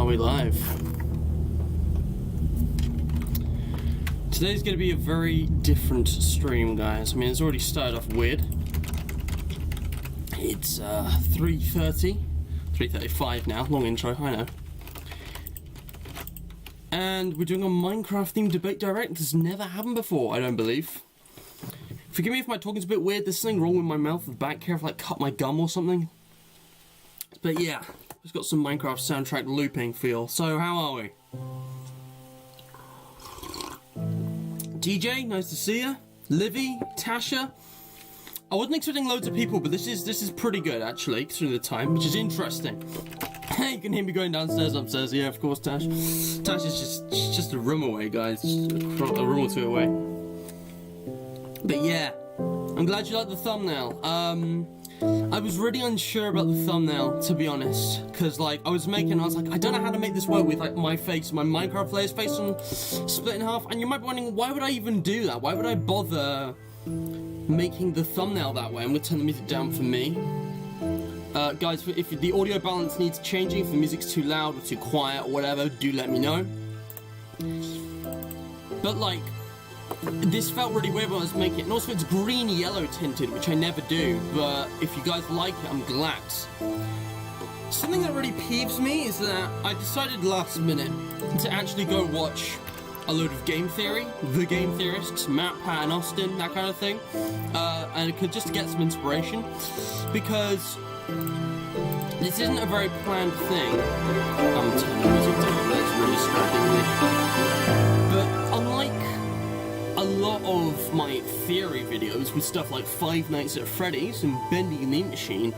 we live? Today's going to be a very different stream, guys. I mean, it's already started off weird. It's 3:35 now. Long intro, I know. And we're doing a Minecraft-themed debate direct. This has never happened before, I don't believe. Forgive me if my talking's a bit weird. There's something wrong with my mouth at the back here. I've like cut my gum or something. But yeah, just got some Minecraft soundtrack looping feel. So how are we? DJ, nice to see you. Livy, Tasha. I wasn't expecting loads of people, but this is pretty good actually, considering the time, which is interesting. Hey, you can hear me going downstairs, upstairs. Yeah, of course, Tash. Tash is just a room away, guys. Just a room or two away. But yeah, I'm glad you like the thumbnail. I was really unsure about the thumbnail, to be honest, because like I was like, I don't know how to make this work with like my face, my Minecraft player's face on split in half. And you might be wondering, why would I even do that? Why would I bother making the thumbnail that way? I'm gonna turn the music down for me. Guys, if the audio balance needs changing, if the music's too loud or too quiet or whatever, do let me know. But like, this felt really weird when I was making it, and also it's green-yellow tinted, which I never do, but if you guys like it, I'm glad. Something that really peeves me is that I decided last minute to actually go watch a load of game theory, the game theorists, Matt, Pat, and Austin, that kind of thing, and it could just get some inspiration, because this isn't a very planned thing. I'm turning the music down, that's really distracting me. But unlike a lot of my theory videos with stuff like Five Nights at Freddy's and Bending the Meat Machine,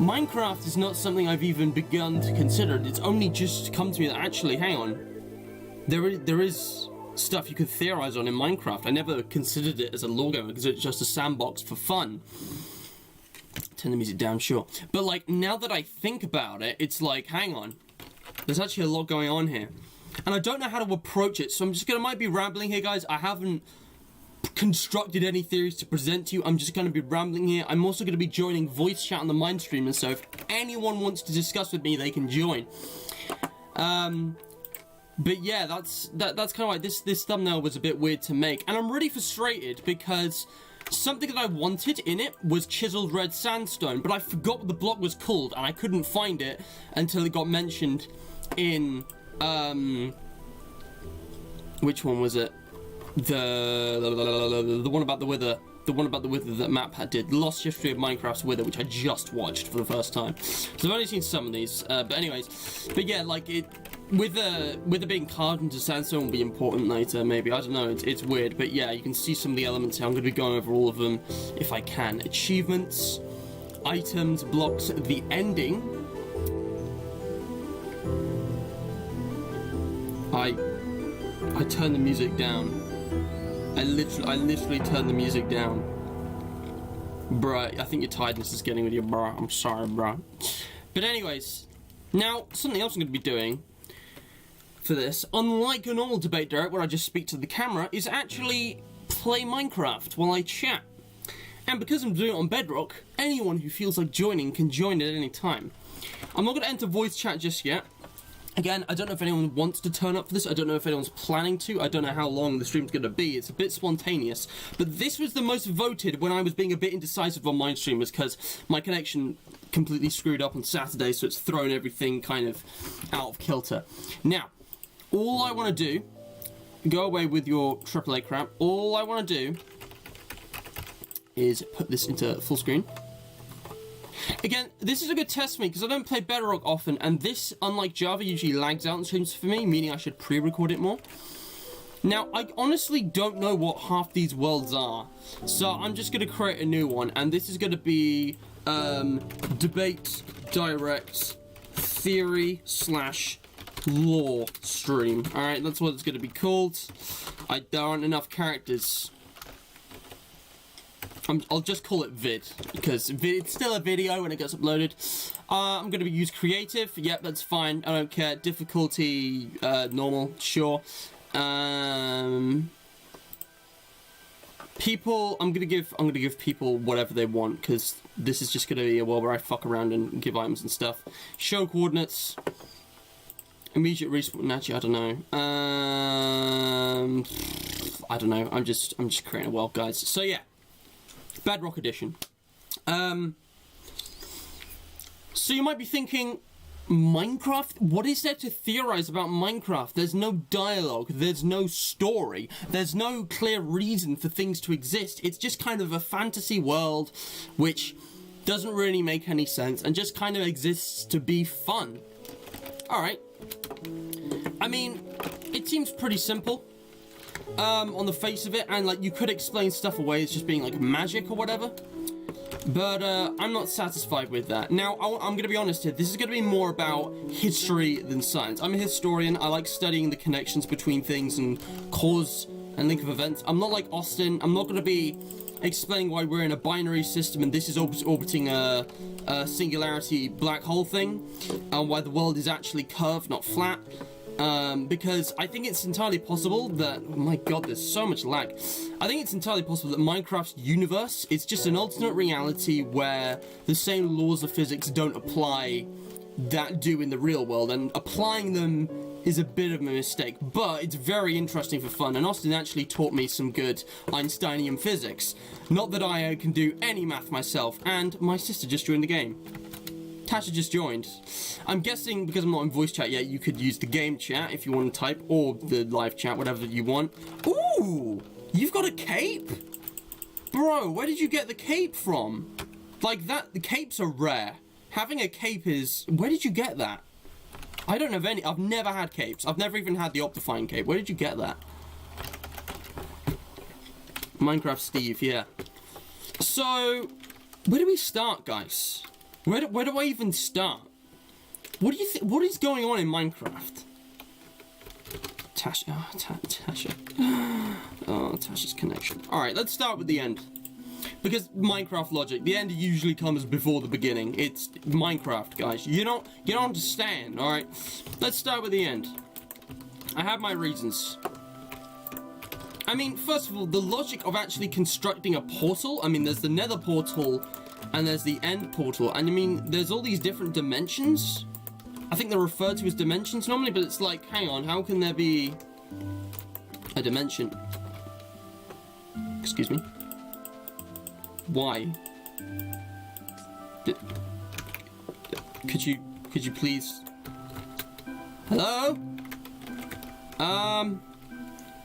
Minecraft is not something I've even begun to consider. It's only just come to me that actually, hang on, there is stuff you could theorize on in Minecraft. I never considered it as a lore game because it's just a sandbox for fun. Turn the music down, sure. But like, now that I think about it, it's like, hang on, there's actually a lot going on here. And I don't know how to approach it, so might be rambling here, guys. I haven't constructed any theories to present to you. I'm just going to be rambling here. I'm also going to be joining voice chat on the Mindstream, and so if anyone wants to discuss with me, they can join. But yeah, that's kind of like this thumbnail was a bit weird to make, and I'm really frustrated because something that I wanted in it was chiseled red sandstone, but I forgot what the block was called, and I couldn't find it until it got mentioned in which one was it? The one about the Wither. The one about the Wither that Matt did. The Lost History of Minecraft's Wither, which I just watched for the first time. So I've only seen some of these. But anyways. But yeah, like it with the being carved into sandstone will be important later, maybe. I don't know, it's weird. But yeah, you can see some of the elements here. I'm gonna be going over all of them if I can. Achievements, items, blocks, the ending. I turned the music down. I literally turned the music down. Bruh, I think your tiredness is getting with you, bruh. I'm sorry, bruh. But anyways, now, something else I'm going to be doing for this, unlike an old debate direct where I just speak to the camera, is actually play Minecraft while I chat. And because I'm doing it on Bedrock, anyone who feels like joining can join at any time. I'm not going to enter voice chat just yet. Again, I don't know if anyone wants to turn up for this. I don't know if anyone's planning to. I don't know how long the stream's going to be. It's a bit spontaneous. But this was the most voted when I was being a bit indecisive on Mindstream, was because my connection completely screwed up on Saturday, so it's thrown everything kind of out of kilter. Now, all I want to do, go away with your AAA crap, all I want to do is put this into full screen. Again, this is a good test for me because I don't play Bedrock often, and this, unlike Java, usually lags out in streams for me, meaning I should pre-record it more. Now, I honestly don't know what half these worlds are, so I'm just going to create a new one, and this is going to be debate direct theory / lore stream. Alright, that's what it's going to be called. There aren't enough characters. I'll just call it vid, because it's still a video when it gets uploaded. I'm going to use creative. Yep, that's fine. I don't care. Difficulty, normal, sure. People, I'm gonna give people whatever they want, because this is just gonna be a world where I fuck around and give items and stuff. Show coordinates. Immediate respawn. Actually, I don't know. I don't know. I'm just creating a world, guys. So yeah, Bedrock Edition. So you might be thinking, Minecraft? What is there to theorize about Minecraft? There's no dialogue, there's no story, there's no clear reason for things to exist. It's just kind of a fantasy world which doesn't really make any sense and just kind of exists to be fun. Alright. I mean, it seems pretty simple on the face of it, and like you could explain stuff away as just being like magic or whatever. But I'm not satisfied with that. Now, I'm going to be honest here. This is going to be more about history than science. I'm a historian. I like studying the connections between things and cause and link of events. I'm not like Austin. I'm not going to be explaining why we're in a binary system and this is orbiting a singularity black hole thing, and why the world is actually curved, not flat. Because I think it's entirely possible that, oh my god, there's so much lag. I think it's entirely possible that Minecraft's universe is just an alternate reality where the same laws of physics don't apply that do in the real world, and applying them is a bit of a mistake, but it's very interesting for fun, and Austin actually taught me some good Einsteinian physics. Not that I can do any math myself, and my sister just joined the game. Tasha just joined. I'm guessing because I'm not in voice chat yet, you could use the game chat if you want to type, or the live chat, whatever you want. Ooh! You've got a cape? Bro, where did you get the cape from? Like that, the capes are rare. Having a cape is... Where did you get that? I don't have any. I've never had capes. I've never even had the Optifine cape. Where did you get that? Minecraft Steve, yeah. So, where do we start, guys? Where do I even start? What do you think? What is going on in Minecraft? Tasha, Tasha. Oh, Tasha's connection. All right, let's start with the end, because Minecraft logic. The end usually comes before the beginning. It's Minecraft, guys. You don't understand. All right, let's start with the end. I have my reasons. I mean, first of all, the logic of actually constructing a portal. I mean, there's the Nether portal. And there's the end portal, and I mean, there's all these different dimensions. I think they're referred to as dimensions normally, but it's like, hang on, how can there be a dimension? Excuse me? Why? Could you please? Hello?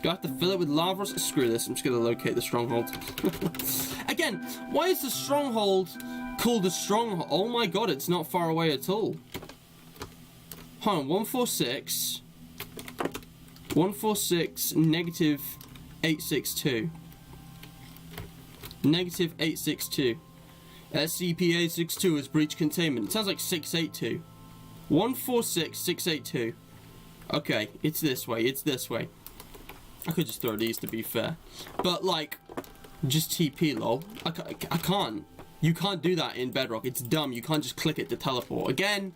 Do I have to fill it with lava? Screw this, I'm just gonna locate the stronghold. Again, why is the stronghold called a stronghold? Oh my god, it's not far away at all. Hold on, 146. 146, negative 862. Negative 862. SCP-862 is breach containment. It sounds like 682. 146, 682. Okay, it's this way, it's this way. I could just throw these to be fair. But like, just TP lol. I can't. You can't do that in Bedrock. It's dumb. You can't just click it to teleport. Again,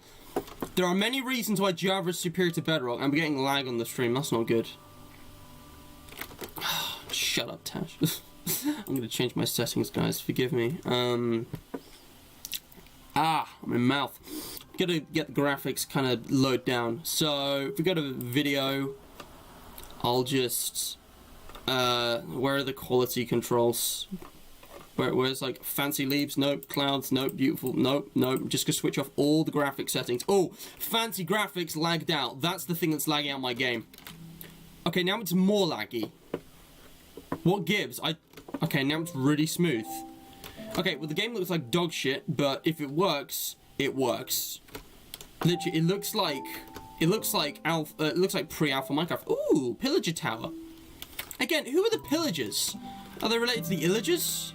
there are many reasons why Java is superior to Bedrock. I'm getting lag on the stream. That's not good. Shut up, Tash. I'm gonna change my settings, guys. Forgive me. My mouth. Gotta get the graphics kind of load down. So if we go to video, I'll just where are the quality controls? Where's like fancy leaves? Nope. Clouds? Nope. Beautiful? Nope. Nope. Just gonna switch off all the graphic settings. Oh, fancy graphics lagged out. That's the thing that's lagging out my game. Okay, now it's more laggy. What gives? Okay, now it's really smooth. Okay, well the game looks like dog shit, but if it works, it works. Literally, it looks like alpha. It looks like pre-alpha Minecraft. Ooh, pillager tower. Again, who are the pillagers? Are they related to the illagers?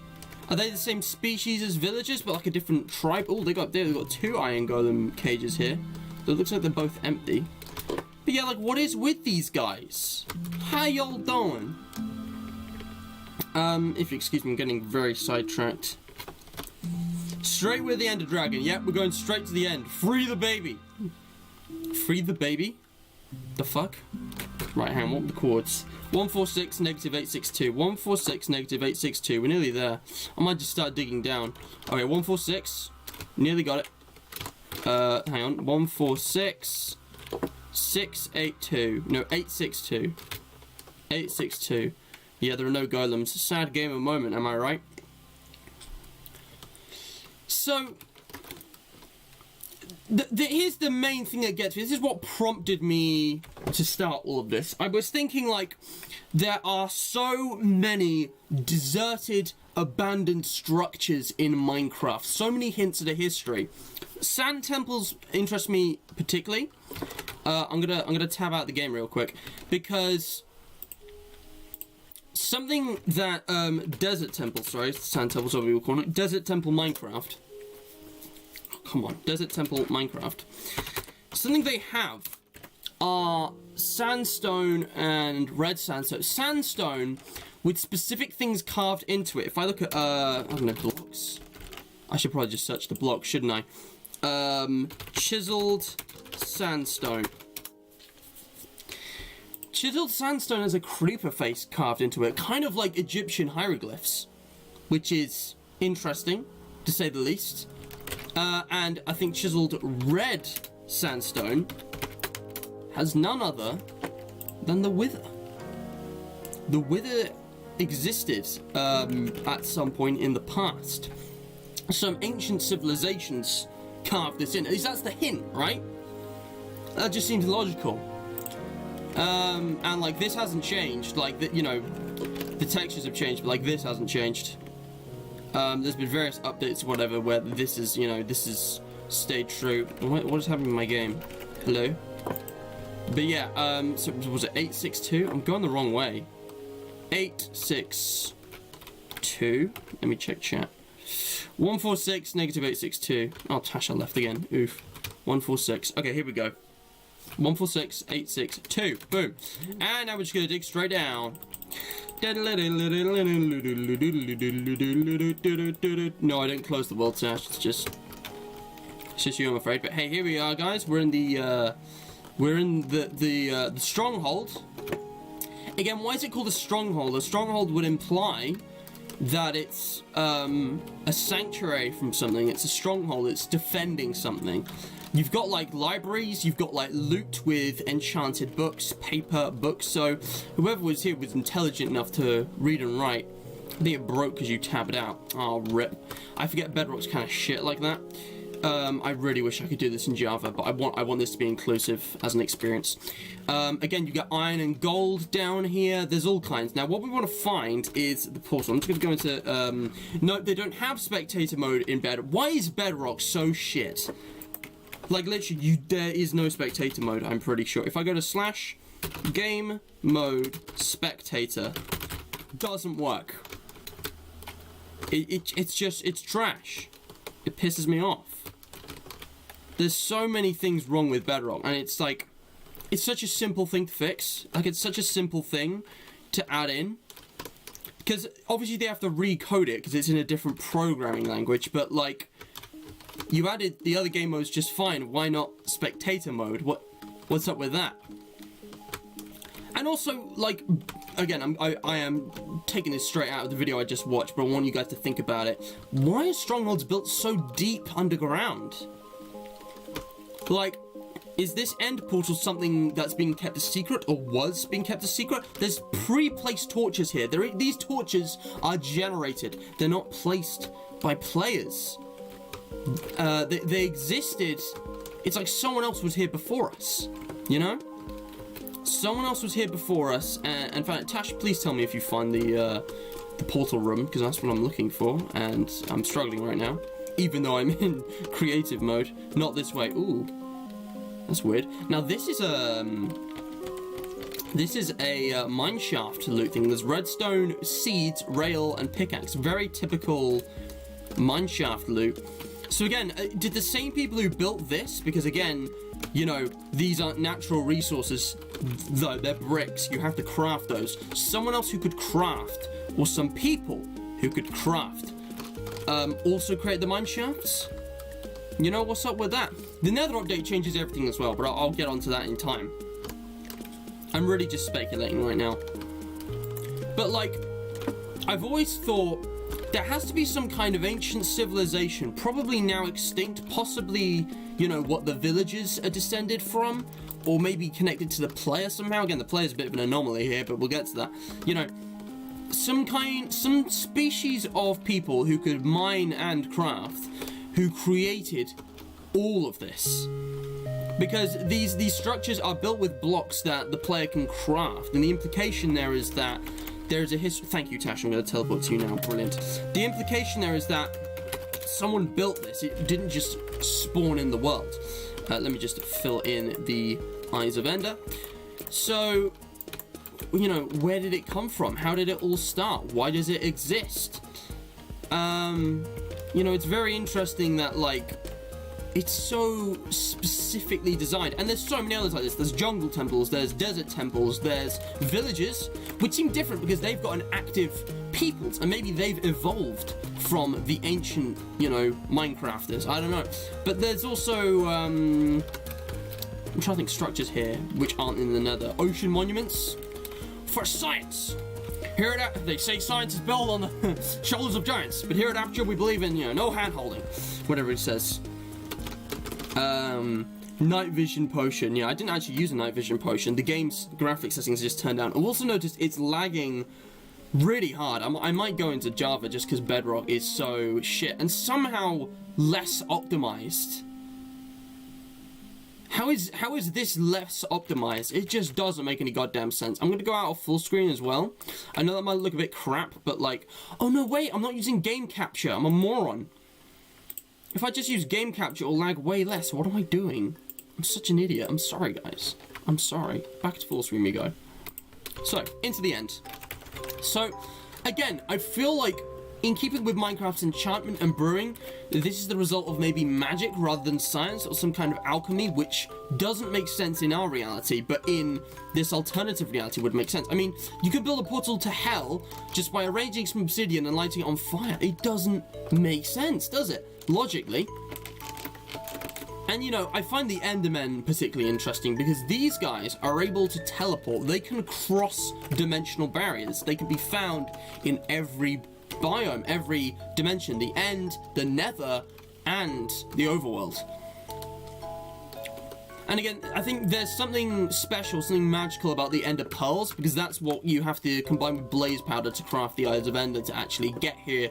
Are they the same species as villagers, but like a different tribe? Oh, they've got 2 iron golem cages here. It looks like they're both empty. But yeah, like, what is with these guys? How y'all doing? If you excuse me, I'm getting very sidetracked. Straight with the Ender Dragon. Yep, we're going straight to the end. Free the baby. Free the baby? The fuck? Right, hang on, what were the chords? 146, negative 862. 146, negative 862. We're nearly there. I might just start digging down. Okay, 146. Nearly got it. Hang on. 146. 682. No, 862. 862. Yeah, there are no golems. Sad gamer moment, am I right? So, here's the main thing that gets me. This is what prompted me to start all of this. I was thinking, like, there are so many deserted, abandoned structures in Minecraft. So many hints of the history. Sand temples interest me particularly. I'm gonna tab out the game real quick because something that desert temple, sorry, sand temples, whatever you call it, desert temple Minecraft. Oh, come on, desert temple Minecraft. Something they have are sandstone and red sandstone. Sandstone with specific things carved into it. If I look at I don't know, blocks. I should probably just search the block, shouldn't I? Chiseled sandstone. Chiseled sandstone has a creeper face carved into it, kind of like Egyptian hieroglyphs, which is interesting, to say the least. And I think chiseled red sandstone has none other than the Wither. The Wither existed at some point in the past. Some ancient civilizations carved this in. At least that's the hint, right? That just seems logical. And like this hasn't changed. Like you know, the textures have changed, but like this hasn't changed. There's been various updates, or whatever, where this is, you know, this is stayed true. What is happening in my game? Hello. But yeah, so was it 862? I'm going the wrong way. 862. Let me check chat. 146 negative 862. Oh, Tasha left again. Oof. 146. Okay, here we go. 146 862. Boom. And now we're just gonna dig straight down. No, I didn't close the world, Tash. It's just you, I'm afraid. But hey, here we are, guys. We're in the stronghold. Again, why is it called a stronghold? A stronghold would imply that it's a sanctuary from something. It's a stronghold. It's defending something. You've got like libraries, you've got like loot with enchanted books, paper books, so whoever was here was intelligent enough to read and write. I think it broke because you tabbed out. Oh, rip. I forget Bedrock's kind of shit like that. I really wish I could do this in Java, but I want this to be inclusive as an experience. Again, you got iron and gold down here. There's all kinds. Now, what we want to find is the portal. I'm just going to go into... no, they don't have spectator mode in Bedrock. Why is Bedrock so shit? Like, literally, there is no spectator mode, I'm pretty sure. If I go to / game mode spectator, doesn't work. It's trash. It pisses me off. There's so many things wrong with Bedrock, and it's like, it's such a simple thing to fix. Like, it's such a simple thing to add in. Because, obviously, they have to recode it, because it's in a different programming language, but, like... You added the other game modes just fine. Why not spectator mode? What's up with that? And also, like, again, I am taking this straight out of the video I just watched, but I want you guys to think about it. Why are strongholds built so deep underground? Like, is this end portal something that's being kept a secret, or was being kept a secret? There's pre-placed torches here. These torches are generated. They're not placed by players. They existed. It's like someone else was here before us, you know? Someone else was here before us, and in fact, Tash, please tell me if you find the portal room, because that's what I'm looking for, and I'm struggling right now, even though I'm in creative mode. Not this way. Ooh, that's weird. Now this is a mine shaft loot thing. There's redstone, seeds, rail, and pickaxe. Very typical mine shaft loot. So again, did the same people who built this, because again, you know, these aren't natural resources, though, they're bricks, you have to craft those. Someone else who could craft, or some people who could craft, also create the mine shafts? You know, what's up with that? The Nether update changes everything as well, but I'll get onto that in time. I'm really just speculating right now. But like, I've always thought there has to be some kind of ancient civilization, probably now extinct, possibly, you know, what the villagers are descended from, or maybe connected to the player somehow. Again, the player's a bit of an anomaly here, but we'll get to that. You know, some species of people who could mine and craft, who created all of this. Because these structures are built with blocks that the player can craft, and the implication there is that there is a history. Thank you, Tash. I'm going to teleport to you now. Brilliant. The implication there is that someone built this. It didn't just spawn in the world. Let me just fill in the Eyes of Ender. So, you know, where did it come from? How did it all start? Why does it exist? You know, it's very interesting that, like, it's so specifically designed, and there's so many others like this. There's jungle temples, there's desert temples, there's villages, which seem different because they've got an active peoples, and maybe they've evolved from the ancient, you know, Minecrafters. I don't know. But there's also, I'm trying to think structures here which aren't in the Nether. Ocean monuments for science. Here at they say science is built on the shoulders of giants, but here at Aperture we believe in, you know, no hand holding, whatever it says. Night vision potion. Yeah, I didn't actually use a night vision potion. The game's graphics settings just turned down. I've also noticed it's lagging really hard. I might go into Java just because Bedrock is so shit and somehow less optimized. How is this less optimized? It just doesn't make any goddamn sense. I'm gonna go out of full screen as well. I know that might look a bit crap, but like, oh no, wait, I'm not using game capture. I'm a moron. If I just use game capture, it'll lag way less. What am I doing? I'm such an idiot. I'm sorry, guys. I'm sorry. Back to full screen we go. So, into the end. So, again, I feel like, in keeping with Minecraft's enchantment and brewing, this is the result of maybe magic rather than science or some kind of alchemy, which doesn't make sense in our reality, but in this alternative reality would make sense. I mean, you could build a portal to hell just by arranging some obsidian and lighting it on fire. It doesn't make sense, does it? Logically. And you know, I find the Endermen particularly interesting because these guys are able to teleport. They can cross dimensional barriers. They can be found in every biome, every dimension, the End, the Nether, and the Overworld. And again, I think there's something special, something magical about the Ender Pearls, because that's what you have to combine with Blaze Powder to craft the Eyes of Ender to actually get here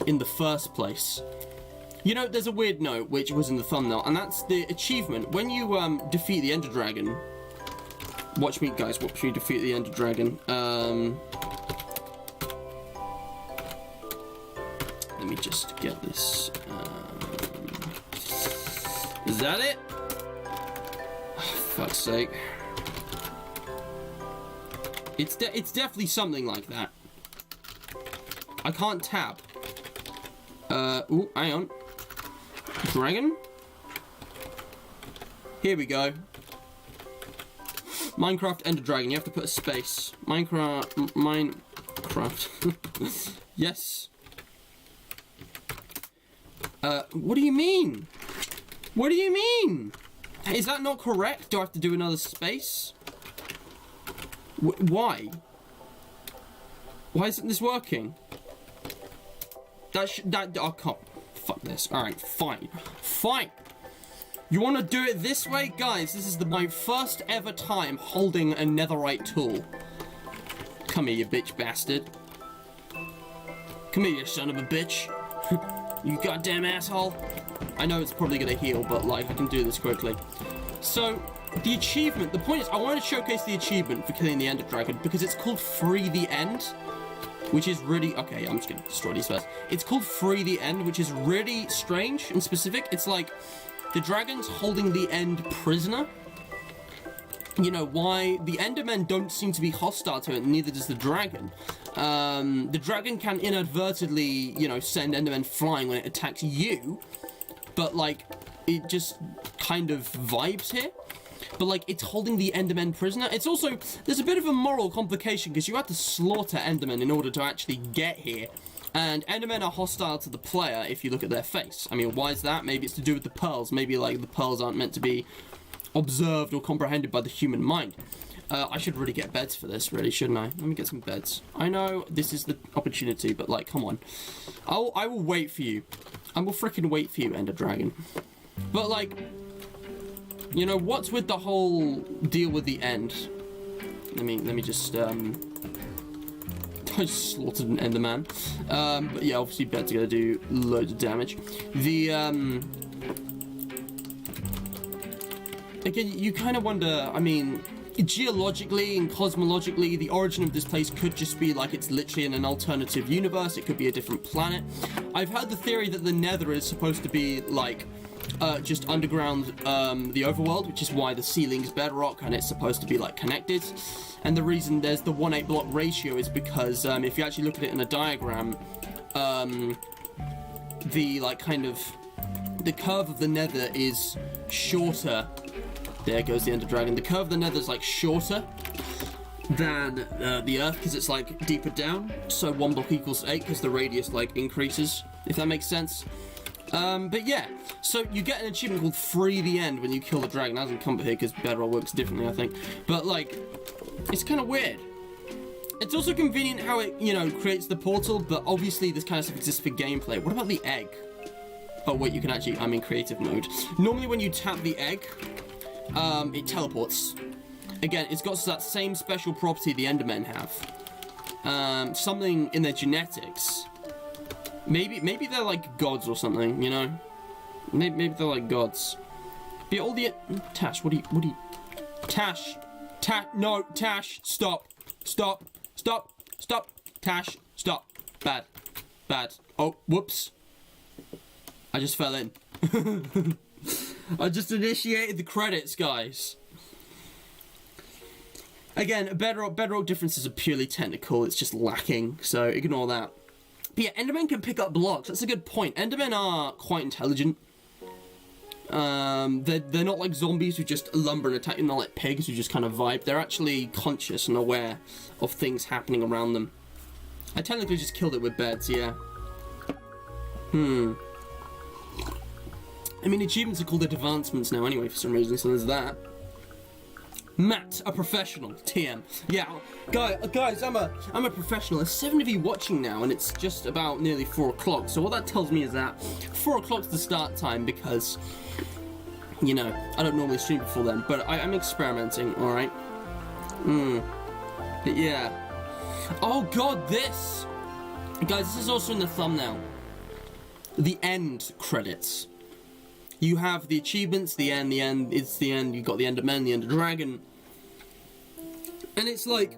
in the first place. You know, there's a weird note, which was in the thumbnail, and that's the achievement. When you defeat the Ender Dragon, watch me, guys, watch me defeat the Ender Dragon. Let me just get this. Is that it? Oh, fuck's sake. It's definitely something like that. I can't tab. Ooh, hang on. Dragon? Here we go. Minecraft Ender Dragon. You have to put a space. Minecraft. Yes. What do you mean? What do you mean? Is that not correct? Do I have to do another space? Why? Why isn't this working? I can't. Fuck this. Alright, fine. Fine. You want to do it this way? Guys, this is my first ever time holding a netherite tool. Come here, you bitch bastard. Come here, you son of a bitch. You goddamn asshole. I know it's probably gonna heal, but like, I can do this quickly. So, the achievement, the point is, I want to showcase the achievement for killing the Ender Dragon because it's called Free the End, which is really, okay, I'm just gonna destroy these first. It's called Free the End, which is really strange and specific. It's like, the dragon's holding the End prisoner. You know, why the Endermen don't seem to be hostile to it, neither does the dragon. The dragon can inadvertently, you know, send Endermen flying when it attacks you, but like, it just kind of vibes here. But like, it's holding the Endermen prisoner. It's also, there's a bit of a moral complication because you have to slaughter Endermen in order to actually get here. And Endermen are hostile to the player if you look at their face. I mean, why is that? Maybe it's to do with the pearls. Maybe like the pearls aren't meant to be observed or comprehended by the human mind. I should really get beds for this, really, shouldn't I? Let me get some beds. I know this is the opportunity, but, like, come on. I will wait for you. I will freaking wait for you, Ender Dragon. But, like, you know, what's with the whole deal with the end? Let me just, I just slaughtered an Enderman. But yeah, obviously beds are gonna do loads of damage. The, again, you kind of wonder, I mean, geologically and cosmologically, the origin of this place could just be like it's literally in an alternative universe. It could be a different planet. I've heard the theory that the Nether is supposed to be like just underground, the overworld, which is why the ceiling's bedrock and it's supposed to be like connected. And the reason there's the 1:8 block ratio is because if you actually look at it in a diagram, the like kind of the curve of the Nether is shorter. There goes the Ender Dragon. The curve of the Nether is like shorter than the Earth because it's like deeper down. So 1 block equals 8 because the radius like increases, if that makes sense. But yeah, so you get an achievement called Free the End when you kill the dragon. That doesn't come here because Bedrock works differently, I think. But like, it's kind of weird. It's also convenient how it, you know, creates the portal, but obviously this kind of stuff exists for gameplay. What about the egg? Oh wait, you can actually, I'm in creative mode. Normally when you tap the egg, it teleports. Again, it's got that same special property the Endermen have. Something in their genetics. Maybe they're like gods or something, you know? Maybe they're like gods. But yeah, all the... Tash, what do you... Tash! No, Tash! Stop! Tash, stop! Bad. Oh, whoops. I just fell in. I just initiated the credits, guys. Again, bedrock differences are purely technical. It's just lacking, so ignore that. But yeah, Endermen can pick up blocks. That's a good point. Endermen are quite intelligent. They're not like zombies who just lumber and attack. They're not like pigs who just kind of vibe. They're actually conscious and aware of things happening around them. I technically just killed it with beds, yeah. I mean, achievements are called advancements now anyway for some reason, so there's that. Matt, a professional. TM. Yeah, guys, I'm a professional. There's 7 of you watching now, and it's just about nearly 4 o'clock. So what that tells me is that 4 o'clock's the start time because, you know, I don't normally stream before then, but I'm experimenting, alright? But yeah. Oh god, this! Guys, this is also in the thumbnail. The end credits. You have the achievements, the end, it's the end, you've got the Enderman, the Ender Dragon. And it's like,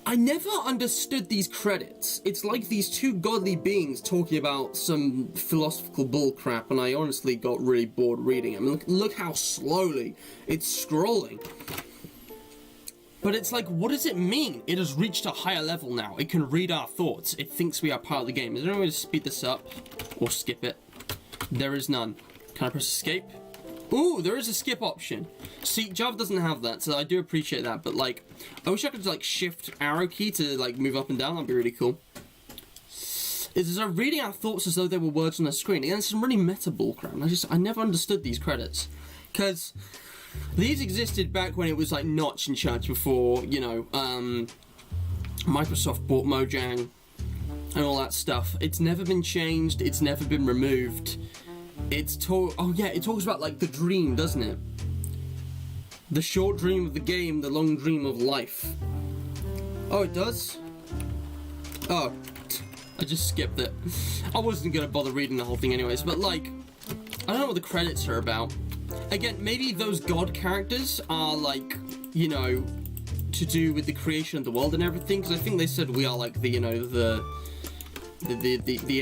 I never understood these credits. It's like these 2 godly beings talking about some philosophical bullcrap, and I honestly got really bored reading it. I mean, look how slowly it's scrolling. But it's like, what does it mean? It has reached a higher level now. It can read our thoughts. It thinks we are part of the game. Is there any way to speed this up? Or skip it? There is none. Can I press escape? Ooh, there is a skip option. See, Java doesn't have that, so I do appreciate that, but like, I wish I could like shift arrow key to like move up and down. That'd be really cool. Is reading our thoughts as though they were words on the screen. Again, some really meta bullcrap. I never understood these credits. Because these existed back when it was like Notch in charge before, you know, Microsoft bought Mojang and all that stuff. It's never been changed, it's never been removed. Oh yeah, it talks about like the dream, doesn't it? The short dream of the game, the long dream of life. Oh, it does? Oh, I just skipped it. I wasn't gonna bother reading the whole thing anyways, but like, I don't know what the credits are about. Again, maybe those god characters are like, you know, to do with the creation of the world and everything, because I think they said we are like the, you know, the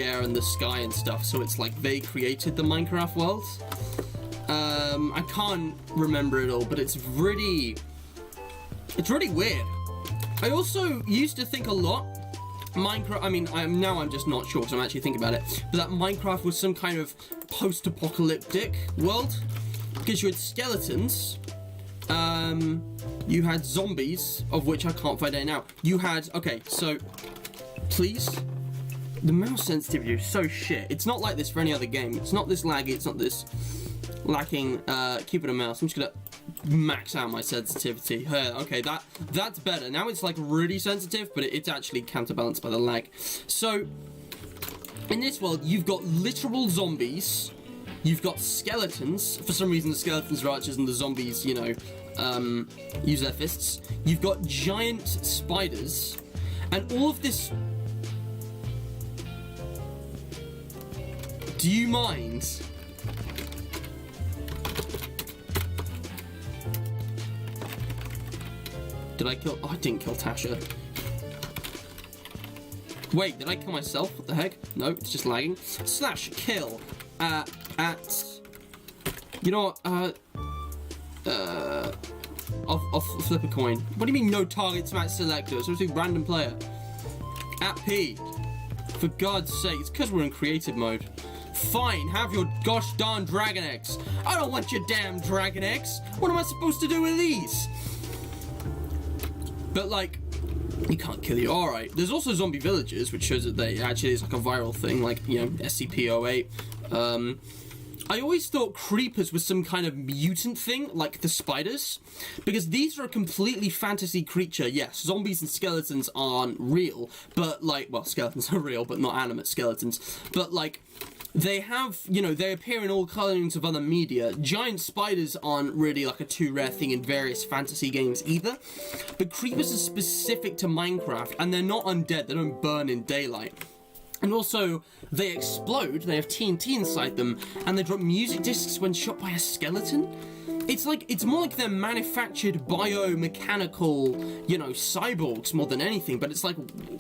air and the sky and stuff, so it's like they created the Minecraft world. I can't remember it all, but it's really weird. I also used to think a lot Minecraft, I mean, I'm just not sure, because I'm actually thinking about it, but that Minecraft was some kind of post-apocalyptic world, because you had skeletons, you had zombies, of which I can't find any now. You had, okay, so, please, the mouse sensitivity is so shit. It's not like this for any other game. It's not this laggy, it's not this lacking, keep it a mouse. I'm just gonna max out my sensitivity. Okay, that's better. Now it's like really sensitive, but it's actually counterbalanced by the lag. So, in this world, you've got literal zombies. You've got skeletons. For some reason, the skeletons are archers and the zombies, you know, use their fists. You've got giant spiders. And all of this... Do you mind? Did I kill... Oh, I didn't kill Tasha. Wait, did I kill myself? What the heck? No, it's just lagging. Slash kill at... You know what? I'll flip a coin. What do you mean no target match selector? It's supposed to be random player. At P. For God's sake, it's because we're in creative mode. Fine, have your gosh darn dragon eggs. I don't want your damn dragon eggs. What am I supposed to do with these? But like, you can't kill you. Alright, there's also zombie villagers, which shows that they actually is like a viral thing, like, you know, SCP-08. I always thought creepers was some kind of mutant thing, like the spiders, because these are a completely fantasy creature. Yes, zombies and skeletons aren't real, but like, well, skeletons are real, but not animate skeletons. But like, they have, you know, they appear in all kinds of other media. Giant spiders aren't really like a too rare thing in various fantasy games either. But creepers are specific to Minecraft, and they're not undead, they don't burn in daylight. And also, they explode, they have TNT inside them, and they drop music discs when shot by a skeleton. It's like, it's more like they're manufactured biomechanical, you know, cyborgs more than anything, but it's like,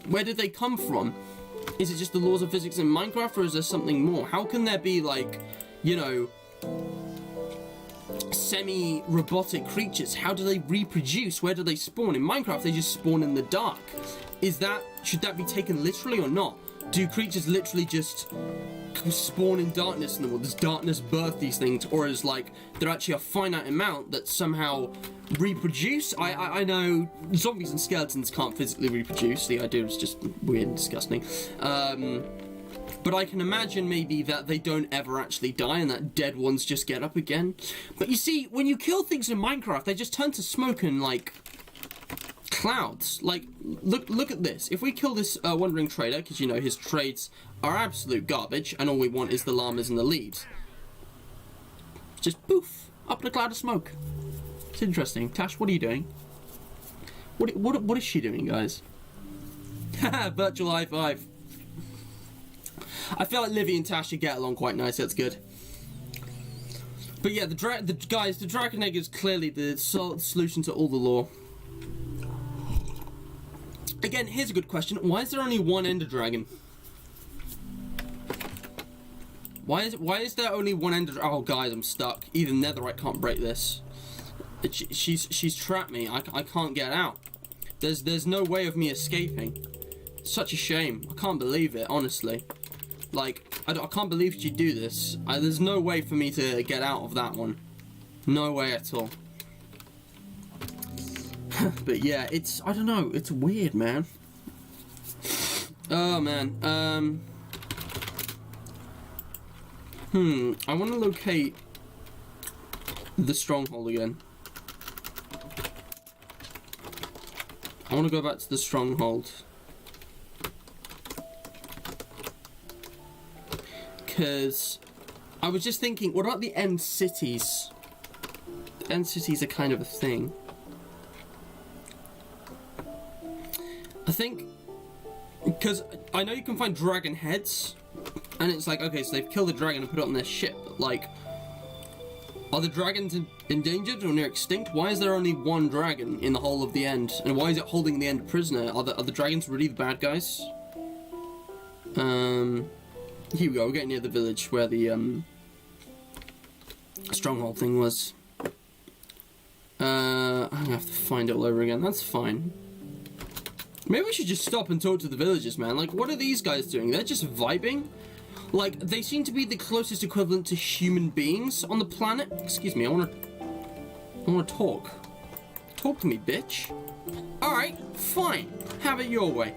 where did they come from? Is it just the laws of physics in Minecraft, or is there something more? How can there be, like, you know, semi-robotic creatures? How do they reproduce? Where do they spawn? In Minecraft, they just spawn in the dark. Should that be taken literally or not? Do creatures literally just spawn in darkness in the world? Does darkness birth these things? Or is, like, there actually a finite amount that somehow reproduce? I know zombies and skeletons can't physically reproduce. The idea is just weird and disgusting. But I can imagine maybe that they don't ever actually die and that dead ones just get up again. But you see, when you kill things in Minecraft, they just turn to smoke and, like, clouds. Like, look at this. If we kill this wandering trader, because, you know, his trades are absolute garbage, and all we want is the llamas and the leads, just poof, up in a cloud of smoke. It's interesting. Tash, what are you doing? What is she doing, guys? Haha, virtual high five. I feel like Livy and Tash should get along quite nice. That's good. But yeah, the dragon egg is clearly the solution to all the lore. Again, here's a good question. Why is there only one Ender Dragon? Why is there only one Ender Dragon? Oh, guys, I'm stuck. Even Netherite can't break this. She's trapped me. I can't get out. There's no way of me escaping. Such a shame. I can't believe it, honestly. Like, I can't believe she'd do this. There's no way for me to get out of that one. No way at all. But yeah, I don't know, it's weird, man. Oh, man. I want to locate the stronghold again. I want to go back to the stronghold. Because I was just thinking, what about the end cities? The end cities are kind of a thing. I think, because I know you can find dragon heads, and it's like, okay, so they've killed the dragon and put it on their ship, but like, are the dragons endangered or near extinct? Why is there only one dragon in the whole of the end? And why is it holding the end prisoner? Are the dragons really the bad guys? Here we go, we're getting near the village where the stronghold thing was. I'm gonna have to find it all over again, that's fine. Maybe we should just stop and talk to the villagers, man. Like, what are these guys doing? They're just vibing? Like, they seem to be the closest equivalent to human beings on the planet. Excuse me, I wanna talk. Talk to me, bitch. Alright, fine. Have it your way.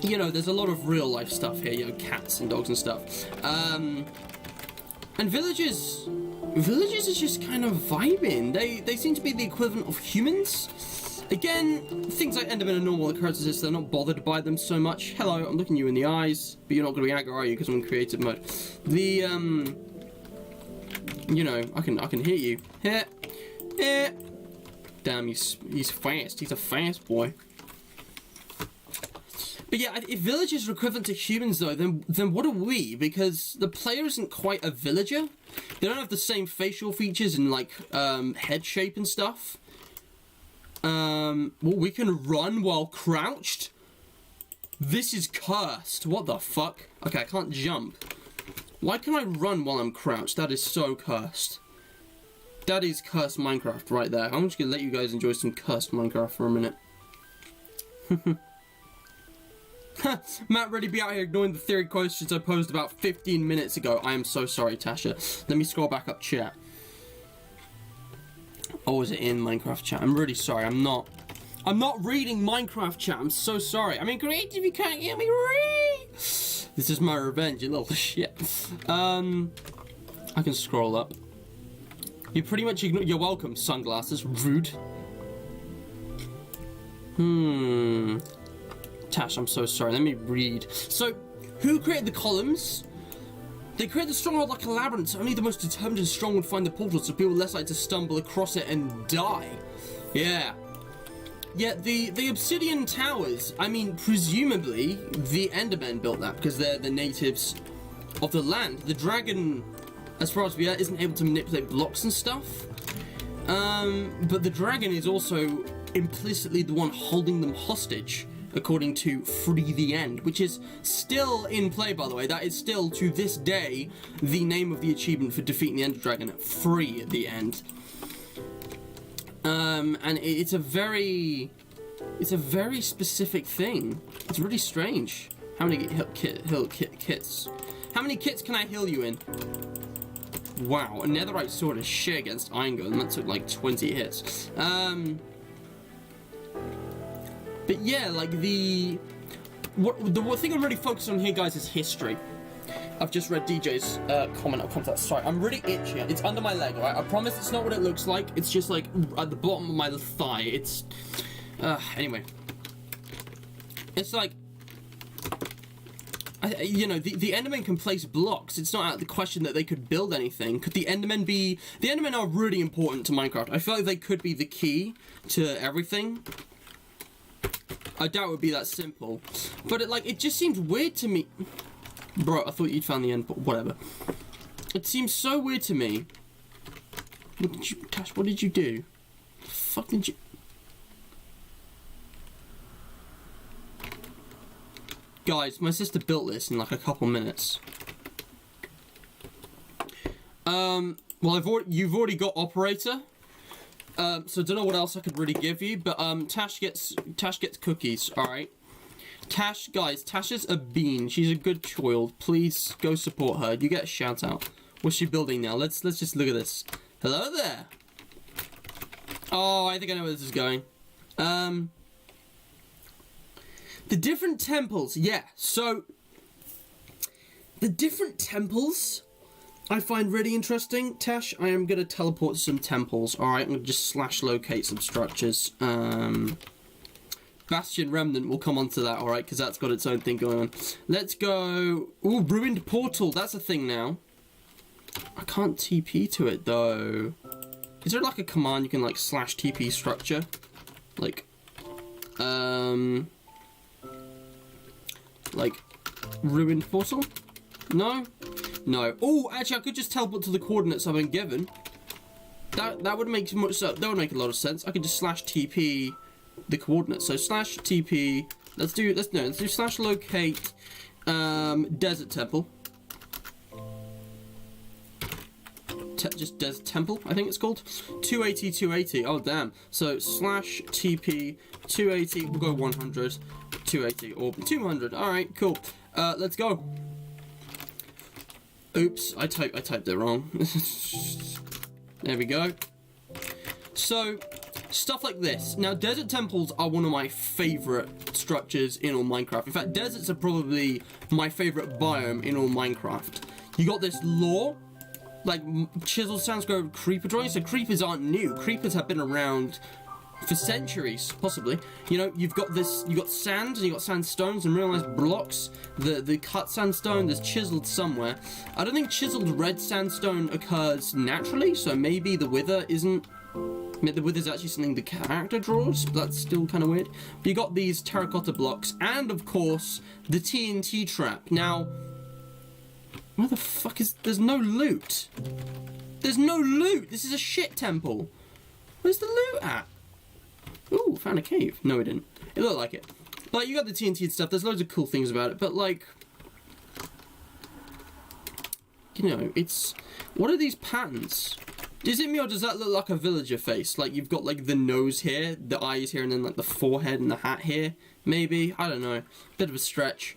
You know, there's a lot of real life stuff here, you know, cats and dogs and stuff. And villagers, villagers are just kind of vibing. They seem to be the equivalent of humans. Again, things like Enderman are normal occurrences, they're not bothered by them so much. Hello, I'm looking you in the eyes, but you're not going to be aggro, are you? Because I'm in creative mode. The, you know, I can hear you. Damn, he's fast. He's a fast boy. But yeah, if villagers are equivalent to humans though, then what are we? Because the player isn't quite a villager. They don't have the same facial features and like head shape and stuff. Well, we can run while crouched? This is cursed. What the fuck? Okay, I can't jump. Why can I run while I'm crouched? That is so cursed. That is cursed Minecraft right there. I'm just gonna let you guys enjoy some cursed Minecraft for a minute. Matt Ready be out here ignoring the theory questions I posed about 15 minutes ago. I am so sorry, Tasha. Let me scroll back up chat. Oh, is it in Minecraft chat? I'm really sorry. I'm not reading Minecraft chat. I'm so sorry. I'm in creative. You can't hear me read. This is my revenge, you little shit. I can scroll up. You pretty much ignore. You're welcome. Sunglasses. Rude. Tash, I'm so sorry. Let me read. So, who created the columns? They created the stronghold like a labyrinth, so only the most determined and strong would find the portal, so people less likely to stumble across it and die. Yeah. Yeah, the obsidian towers, I mean, presumably, the Endermen built that, because they're the natives of the land. The dragon, as far as we are, isn't able to manipulate blocks and stuff. But the dragon is also implicitly the one holding them hostage, according to Free the End, which is still in play, by the way. That is still, to this day, the name of the achievement for defeating the Ender Dragon. Free the End. And it's a very specific thing. It's really strange. How many kits? How many kits can I heal you in? Wow, a netherite sword is shit against iron golem. That took like 20 hits. But yeah, like the thing I'm really focused on here, guys, is history. I've just read DJ's comment. I'll come to that. Sorry, I'm really itchy. It's under my leg, right? I promise it's not what it looks like. It's just like at the bottom of my thigh. It's anyway. It's like, you know, the Endermen can place blocks. It's not out of the question that they could build anything. Could the Endermen be? The Endermen are really important to Minecraft. I feel like they could be the key to everything. I doubt it would be that simple, but it just seems weird to me. Bro, I thought you'd found the end, but whatever. It seems so weird to me. What did you, Tash, what did you do? The fuck did you? Guys, my sister built this in like a couple minutes. Well, you've already got operator. So I don't know what else I could really give you, but Tash gets cookies, alright? Tash, guys, Tash is a bean. She's a good child. Please go support her. You get a shout out. What's she building now? Let's just look at this. Hello there. Oh, I think I know where this is going. The different temples, yeah. So the different temples I find really interesting. Tash, I am going to teleport to some temples. Alright, I'm going to just / locate some structures. Bastion Remnant, we'll come on to that, alright, because that's got its own thing going on. Let's go... Ooh, Ruined Portal, that's a thing now. I can't TP to it, though. Is there, like, a command you can, like, / TP structure? Like, Ruined Portal? No? No. Oh, actually, I could just teleport to the coordinates I've been given. That would make much sense. That would make a lot of sense. I could just / TP the coordinates. So / TP. Let's do / locate Desert Temple. Just Desert Temple, I think it's called. 280, 280. Oh damn. So / TP 280. We'll go 100, 280 or 200. All right, cool. Let's go. Oops, I typed it wrong. There we go. So, stuff like this. Now, desert temples are one of my favorite structures in all Minecraft. In fact, deserts are probably my favorite biome in all Minecraft. You got this lore. like chisel sounds go with creeper drawings. So creepers aren't new. Creepers have been around for centuries, possibly. You know, you've got sand and you've got sandstones and realized blocks. The cut sandstone, there's chiseled somewhere. I don't think chiseled red sandstone occurs naturally, so maybe the wither isn't. The wither's actually something the character draws, but that's still kind of weird. But you got these terracotta blocks, and of course, the TNT trap. Now, where the fuck is... There's no loot. There's no loot! This is a shit temple. Where's the loot at? Ooh, found a cave. No, we didn't. It looked like it. Like, you got the TNT and stuff, there's loads of cool things about it, but like... You know, it's... What are these patterns? Is it me, or does that look like a villager face? Like, you've got, like, the nose here, the eyes here, and then, like, the forehead and the hat here? Maybe? I don't know. Bit of a stretch.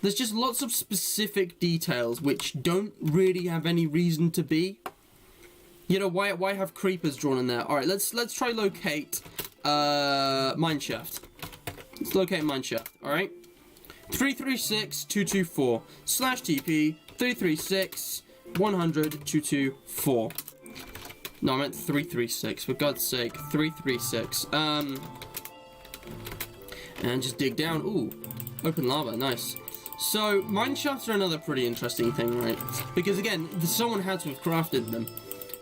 There's just lots of specific details which don't really have any reason to be. You know, why have creepers drawn in there? Alright, let's try locate, mineshaft. Let's locate mineshaft, alright? 336-224 /TP 336-100-224. No, I meant 336, for God's sake, 336. And just dig down. Ooh, open lava, nice. So, mineshafts are another pretty interesting thing, right? Because again, someone had to have crafted them.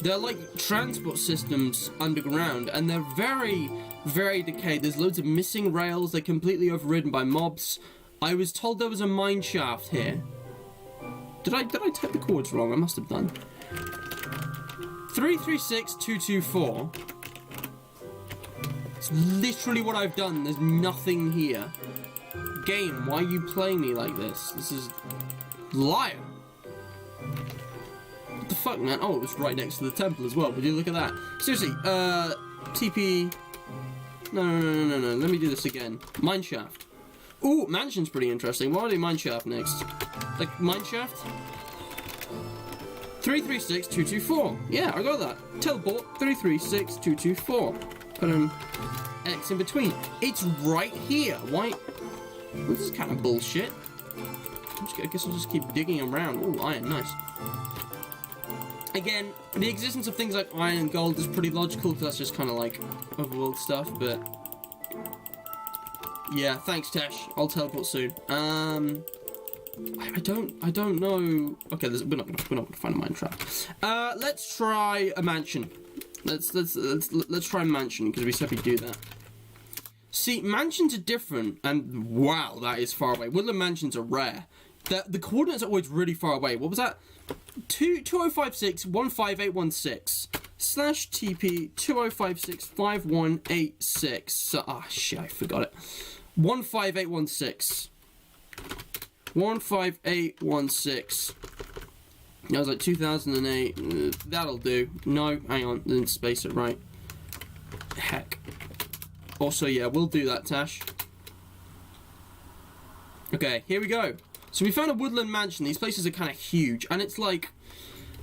They're like transport systems underground, and they're very, very decayed. There's loads of missing rails, they're completely overridden by mobs. I was told there was a mineshaft here. Did I type the coords wrong? I must have done. 336-224. It's literally what I've done. There's nothing here. Game, why are you playing me like this? This is... Liar. What the fuck, man? Oh, it was right next to the temple as well. Would you look at that? Seriously, TP... No. Let me do this again. Mineshaft. Ooh, mansion's pretty interesting. Why do I do mineshaft next? Like, mineshaft? 336-224. Yeah, I got that. Teleport 336-224. Put an X in between. It's right here. Why? This is kind of bullshit. I guess I'll just keep digging around. Ooh, iron, nice. Again, the existence of things like iron and gold is pretty logical because that's just kind of like overworld stuff, but... Yeah, thanks, Tesh. I'll teleport soon. I don't know. Okay, we're not gonna find a mine trap. Let's try a mansion. Let's try a mansion because we said we'd do that. See, mansions are different, and wow, that is far away. Woodland mansions are rare. The coordinates are always really far away. What was that? 2056-15816 /TP 2056-5186. Ah, shit, I forgot it. 15816. 15816. That was like 2008. That'll do. No, hang on. Didn't space it right. Heck. Also, yeah, we'll do that, Tash. Okay, here we go. So we found a woodland mansion. These places are kind of huge. And it's like,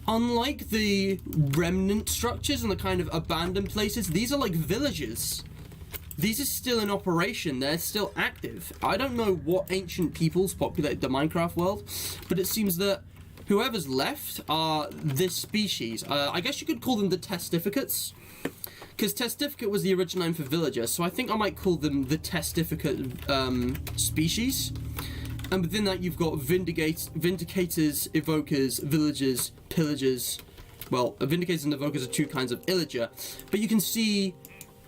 unlike the remnant structures and the kind of abandoned places, these are like villages. These are still in operation, they're still active. I don't know what ancient peoples populated the Minecraft world, but it seems that whoever's left are this species. I guess you could call them the Testificates, because Testificate was the original name for villager, so I think I might call them the Testificate species. And within that you've got Vindicators, Evokers, Villagers, Pillagers. Well, Vindicators and Evokers are two kinds of illager, but you can see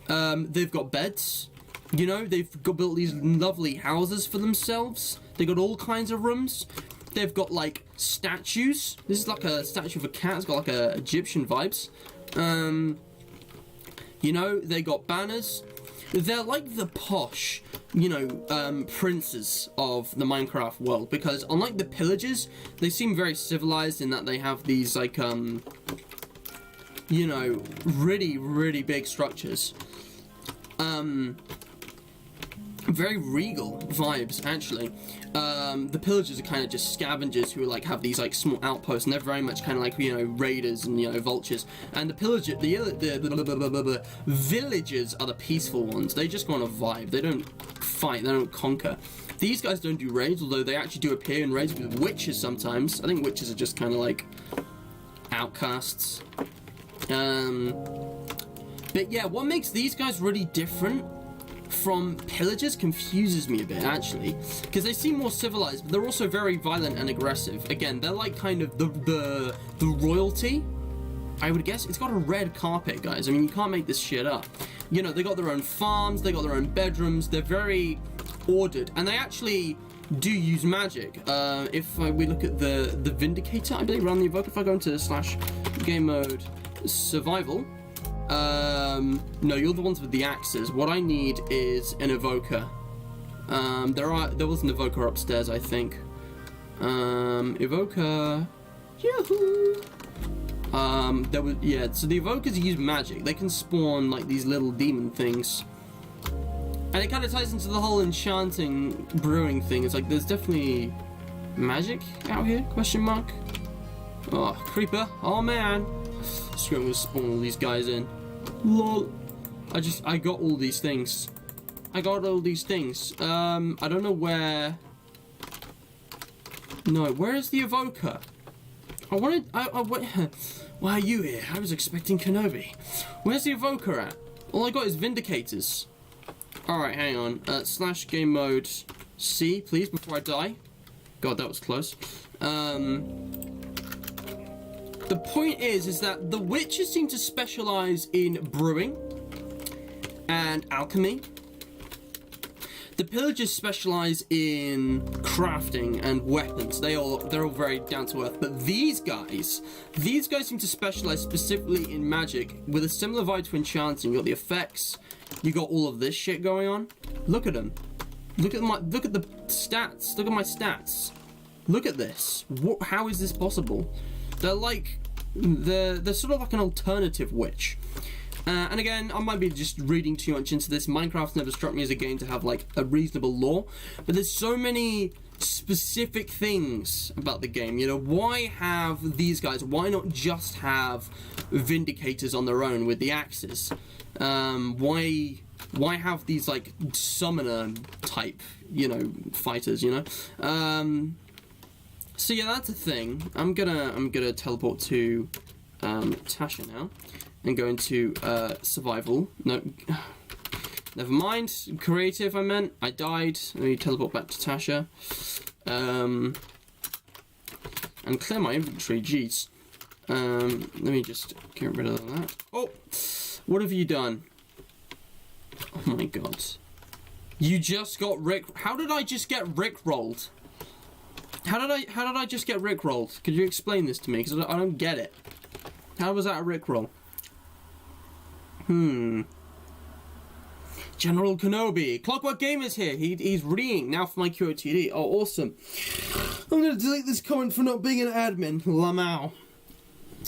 they've got beds, you know, they've built these lovely houses for themselves. They got all kinds of rooms. They've got like statues. This is like a statue of a cat. It's got like a Egyptian vibes. You know, they got banners. They're like the posh, you know, princes of the Minecraft world, because unlike the pillagers, they seem very civilized in that they have these like you know, really big structures. Very regal vibes, actually. The pillagers are kind of just scavengers who like have these like small outposts, and they're very much kind of like, you know, raiders and, you know, vultures. And the villagers are the peaceful ones. They just go on a vibe. They don't fight. They don't conquer. These guys don't do raids, although they actually do appear in raids with witches sometimes. I think witches are just kind of like outcasts. But yeah, what makes these guys really different from pillagers confuses me a bit, actually, because they seem more civilized, but they're also very violent and aggressive. Again, they're like kind of the royalty, I would guess. It's got a red carpet, guys. I mean, you can't make this shit up. You know, they got their own farms, they got their own bedrooms, they're very ordered, and they actually do use magic. If we look at the Vindicator, I believe, around the Evoker, if I go into / game mode survival, no, you're the ones with the axes. What I need is an Evoker. There was an Evoker upstairs, I think. Evoker, yahoo! There was, yeah, so the Evokers use magic. They can spawn like these little demon things. And it kind of ties into the whole enchanting brewing thing. It's like there's definitely magic out here, question mark. Oh, creeper, oh man. Screw it, I'm gonna spawn all these guys in. Lol. I got all these things. I don't know where. No, where is the Evoker? Why are you here? I was expecting Kenobi. Where's the Evoker at? All I got is Vindicators. Alright, hang on. / game mode C, please, before I die. God, that was close. The point is that the witches seem to specialize in brewing and alchemy. The pillagers specialize in crafting and weapons. They're all very down to earth. But these guys seem to specialize specifically in magic with a similar vibe to enchanting. You got the effects. You got all of this shit going on. Look at them. Look at the stats. Look at my stats. Look at this. How is this possible? They're like they're sort of like an alternative witch. And again, I might be just reading too much into this. Minecraft never struck me as a game to have like a reasonable lore, but there's so many specific things about the game. You know, why have these guys? Why not just have Vindicators on their own with the axes? Why have these like summoner type, you know, fighters? You know. So yeah, that's a thing. I'm gonna teleport to Tasha now. And go into survival. No, never mind. Creative, I meant. I died. Let me teleport back to Tasha. And clear my inventory. Jeez. Let me just get rid of that. Oh, what have you done? Oh my god. You just got Rick. How did I just get Rickrolled? How did I just get Rickrolled? Could you explain this to me? Because I don't get it. How was that a Rickroll? General Kenobi. Clockwork Gamer's here. He's reading now for my QOTD. Oh, awesome. I'm going to delete this comment for not being an admin. Lamau.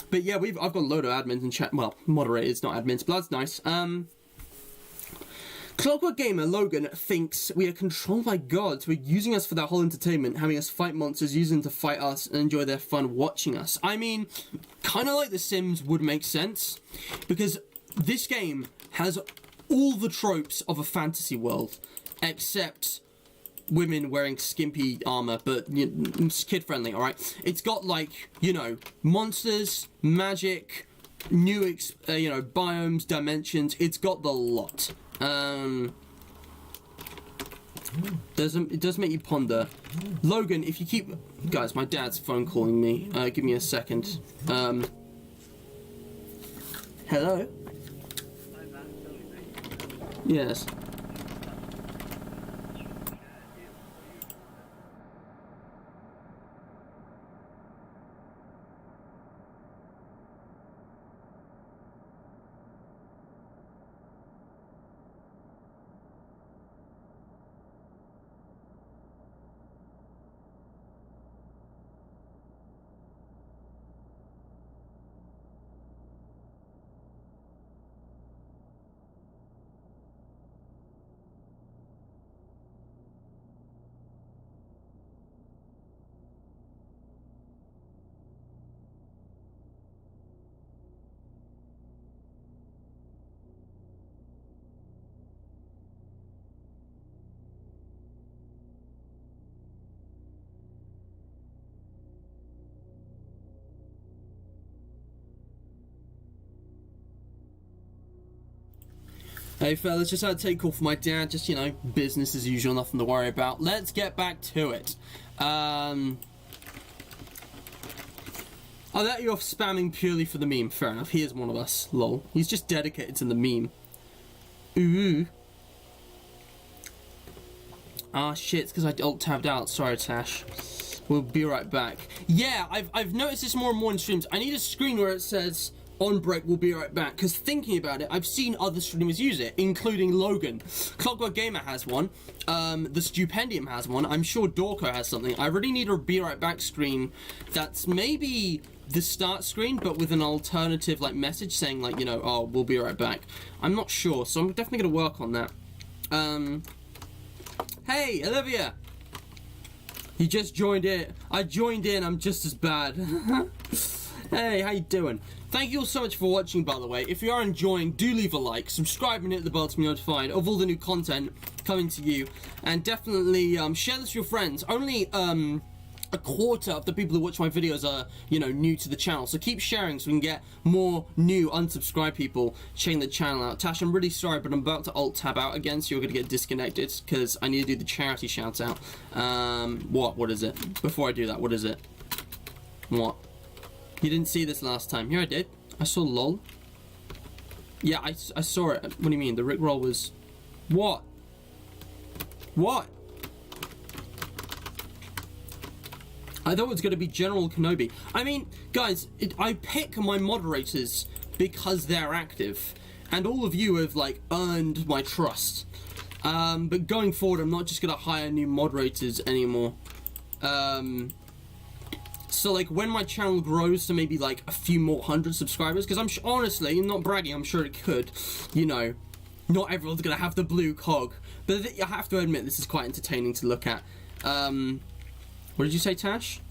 But yeah, I've got a load of admins in chat. Well, moderators, not admins, but that's nice. Clockwork Gamer Logan thinks we are controlled by gods who are using us for their whole entertainment, having us fight monsters, using them to fight us, and enjoy their fun watching us. I mean, kind of like The Sims would make sense, because this game has all the tropes of a fantasy world, except women wearing skimpy armor, but it's kid-friendly, alright? It's got, like, you know, monsters, magic, new, you know, biomes, dimensions. It's got the lot. It does make you ponder. Logan, if you keep... Guys, my dad's phone calling me. Give me a second. Hello? Yes. Hey fellas, just had to take a call from my dad, just, you know, business as usual, nothing to worry about. Let's get back to it. Oh, that you're spamming purely for the meme, fair enough, he is one of us, lol. He's just dedicated to the meme. Ooh. Ah shit, it's because I alt-tabbed out, sorry Tash. We'll be right back. Yeah, I've noticed this more and more in streams. I need a screen where it says, on break, we'll be right back, because thinking about it, I've seen other streamers use it, including Logan. Clockwork Gamer has one, the Stupendium has one, I'm sure Dorko has something. I really need a be right back screen that's maybe the start screen, but with an alternative like message saying like, you know, oh, we'll be right back. I'm not sure, so I'm definitely going to work on that. Hey, Olivia! You just joined in. I joined in, I'm just as bad. Hey, how you doing? Thank you all so much for watching, by the way. If you are enjoying, do leave a like, subscribe and hit the bell to be notified of all the new content coming to you. And definitely share this with your friends. Only a quarter of the people who watch my videos are, you know, new to the channel. So keep sharing so we can get more new unsubscribed people checking the channel out. Tash, I'm really sorry, but I'm about to alt-tab out again, so you're going to get disconnected because I need to do the charity shout-out. What is it? Before I do that, what is it? What? You didn't see this last time. Here I did. I saw LOL. Yeah, I saw it. What do you mean? The Rickroll was... What? What? I thought it was going to be General Kenobi. I mean, guys, I pick my moderators because they're active. And all of you have, like, earned my trust. But going forward, I'm not just going to hire new moderators anymore. So, like, when my channel grows to maybe, like, a few more hundred subscribers, because I'm honestly, not bragging, I'm sure it could, you know, not everyone's going to have the blue cog. But I have to admit, this is quite entertaining to look at. What did you say, Tash?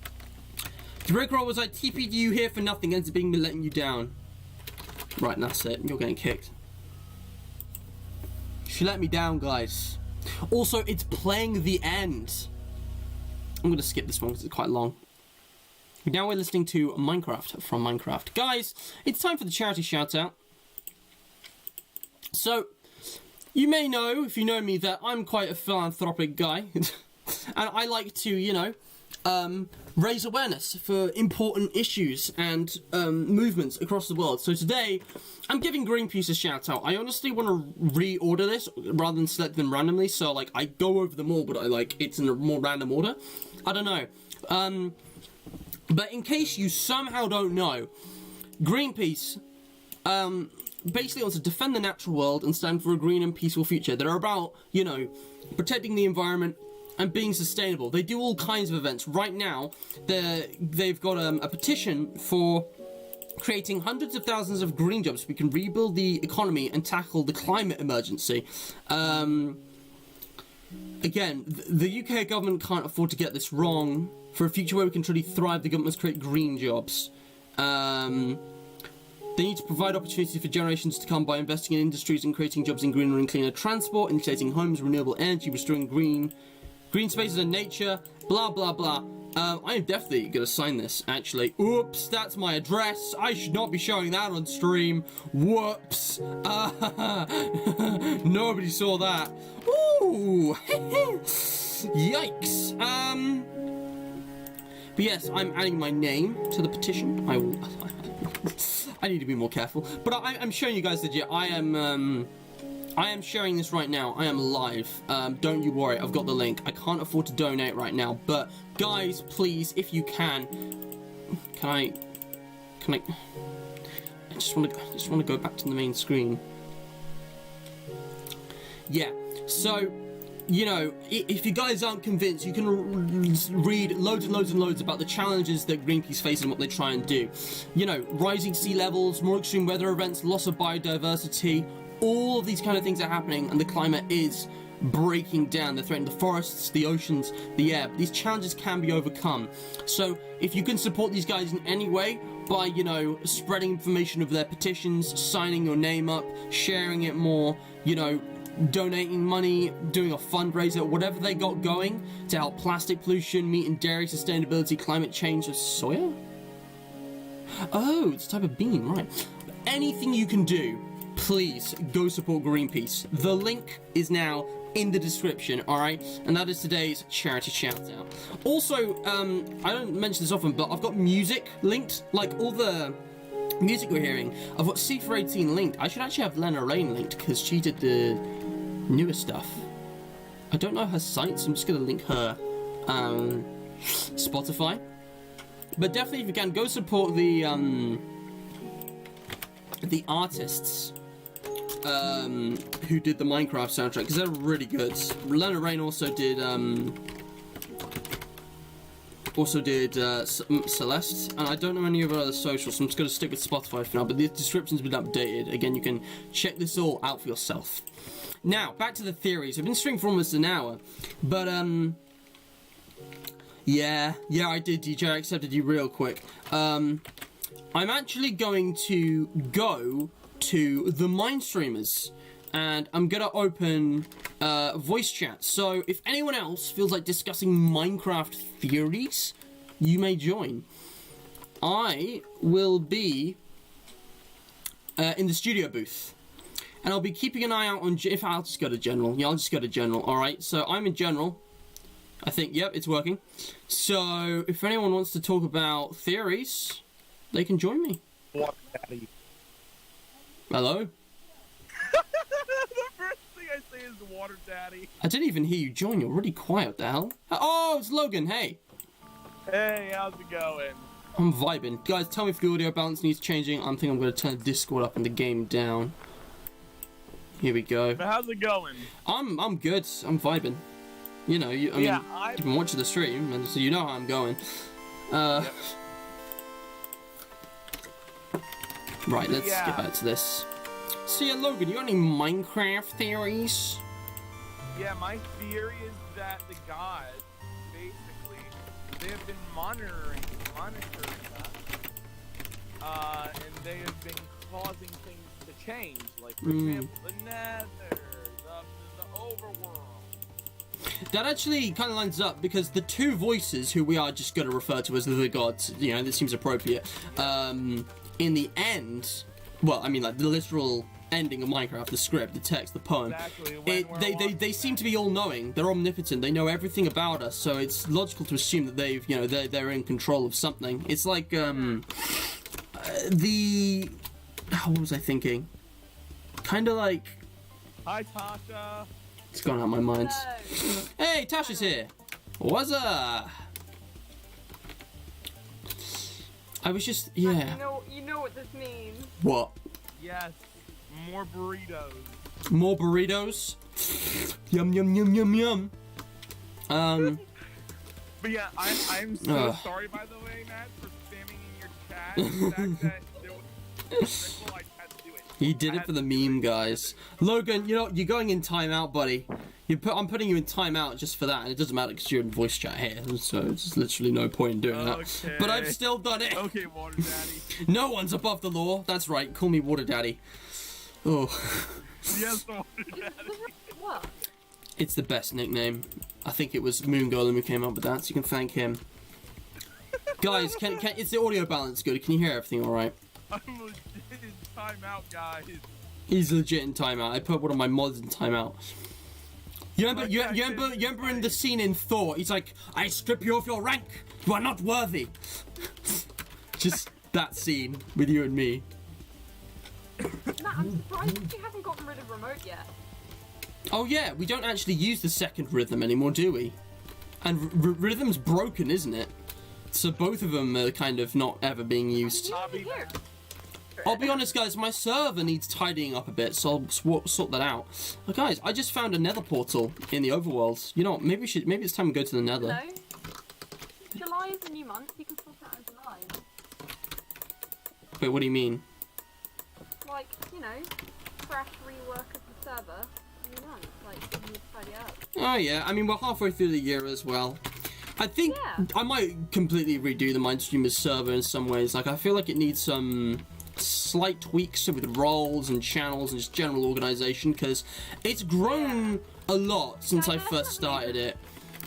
The Rickroll was like, TP'd you here for nothing, ends up being me letting you down. Right, that's it. You're getting kicked. She let me down, guys. Also, it's playing the end. I'm going to skip this one because it's quite long. Now we're listening to Minecraft from Minecraft. Guys, it's time for the charity shout-out. So, you may know, if you know me, that I'm quite a philanthropic guy. And I like to, you know, raise awareness for important issues and movements across the world. So today, I'm giving Greenpeace a shout out. I honestly want to reorder this rather than select them randomly. So like I go over them all, but it's in a more random order. I don't know. But in case you somehow don't know, Greenpeace basically wants to defend the natural world and stand for a green and peaceful future. They're about, you know, protecting the environment and being sustainable. They do all kinds of events. Right now, they've got a petition for creating hundreds of thousands of green jobs so we can rebuild the economy and tackle the climate emergency. Again, the UK government can't afford to get this wrong. For a future where we can truly thrive, the government must create green jobs. They need to provide opportunities for generations to come by investing in industries and creating jobs in greener and cleaner transport, insulating homes, renewable energy, restoring green spaces and nature, blah, blah, blah. I am definitely going to sign this, actually. Oops, that's my address. I should not be showing that on stream. Whoops. Nobody saw that. Ooh. Yikes. But yes, I'm adding my name to the petition. I need to be more careful. But I'm showing you guys legit. I am sharing this right now. I am live. Don't you worry. I've got the link. I can't afford to donate right now. But guys, please, if you can I just want to go back to the main screen. Yeah. So, you know, if you guys aren't convinced, you can read loads and loads and loads about the challenges that Greenpeace faces and what they try and do. You know, rising sea levels, more extreme weather events, loss of biodiversity, all of these kind of things are happening and the climate is breaking down. They're threatening the forests, the oceans, the air. But these challenges can be overcome. So if you can support these guys in any way by, you know, spreading information of their petitions, signing your name up, sharing it more, you know, donating money, doing a fundraiser, whatever they got going to help plastic pollution, meat and dairy, sustainability, climate change, soya? Oh, it's a type of bean, right. Anything you can do, please go support Greenpeace. The link is now in the description, alright? And that is today's charity shout out. Also, I don't mention this often, but I've got music linked, like all the music we're hearing. I've got C418 linked. I should actually have Lena Raine linked because she did the newer stuff. I don't know her site, so I'm just gonna link her Spotify. But definitely, if you can, go support the artists who did the Minecraft soundtrack, because they're really good. Lena Raine also did Celeste, and I don't know any of her other socials, so I'm just going to stick with Spotify for now, but the description's been updated. Again, you can check this all out for yourself. Now, back to the theories. I've been streaming for almost an hour, but yeah, I did, DJ. I accepted you real quick. I'm actually going to go to the Mind Streamers, and I'm gonna open voice chat. So if anyone else feels like discussing Minecraft theories, you may join. I will be in the studio booth, and I'll be keeping an eye out on. If I'll just go to general. Yeah, I'll just go to general. All right. So I'm in general. I think, yep, it's working. So, if anyone wants to talk about theories, they can join me. Water Daddy. Hello? The first thing I say is Water Daddy. I didn't even hear you join. You're really quiet. What the hell? Oh, it's Logan. Hey. Hey, how's it going? I'm vibing. Guys, tell me if the audio balance needs changing. I think I'm going to turn Discord up and the game down. Here we go. But how's it going? I'm good. I'm vibing. You know, I mean, you've been watching the stream, and so you know how I'm going. Yep. Right, let's get back to this. So yeah, Logan, you got any Minecraft theories? Yeah, my theory is that the gods, basically, they have been monitoring us, and they have been causing things to change. Like, for example, the Nether, the overworld. That actually kind of lines up, because the two voices who we are just going to refer to as the gods, you know, this seems appropriate, in the end, well, I mean, like, the literal ending of Minecraft, the script, the text, the poem, exactly. they seem to be all-knowing, they're omnipotent, they know everything about us, so it's logical to assume that they've, you know, they're in control of something. It's like, what was I thinking? Kind of like... Hi, Tasha. It's gone out of my mind. Hello. Hey, Tasha's here. What's up? I was just, yeah. You know what this means. What? Yes, more burritos. More burritos? Yum, yum, yum, yum, yum. But yeah, I'm so sorry, by the way, Matt, for spamming in your chat. The fact that there was I had to do it. He did it for the meme, guys. Logan, you know, you're going in timeout, buddy. I'm putting you in timeout just for that, and it doesn't matter because you're in voice chat here, so there's literally no point in doing that. But I've still done it. Okay, Water Daddy. No one's above the law. That's right. Call me Water Daddy. Oh. Yes, Water Daddy. What? It's the best nickname. I think it was Moon Golem who came up with that, so you can thank him. Guys, is the audio balance good? Can you hear everything all right? I'm legit in timeout, guys. He's legit in timeout. I put one of my mods in timeout. You remember in the scene in Thor, he's like, I strip you of your rank. You are not worthy. Just that scene with you and me. Matt, I'm surprised you haven't gotten rid of remote yet. Oh yeah, we don't actually use the second rhythm anymore, do we? And rhythm's broken, isn't it? So both of them are kind of not ever being used. I'll be honest, guys, my server needs tidying up a bit, so I'll sort that out. But guys, I just found a nether portal in the overworld. You know what, maybe it's time to go to the nether. Hello? July is a new month, you can sort it out in July. Wait, what do you mean? Like, you know, fresh rework of the server, new month, like, you need to tidy it up. Oh yeah, I mean, we're halfway through the year as well. I think I might completely redo the Mindstreamers server in some ways. Like, I feel like it needs some slight tweaks with roles and channels and just general organization, because it's grown a lot since I first started it.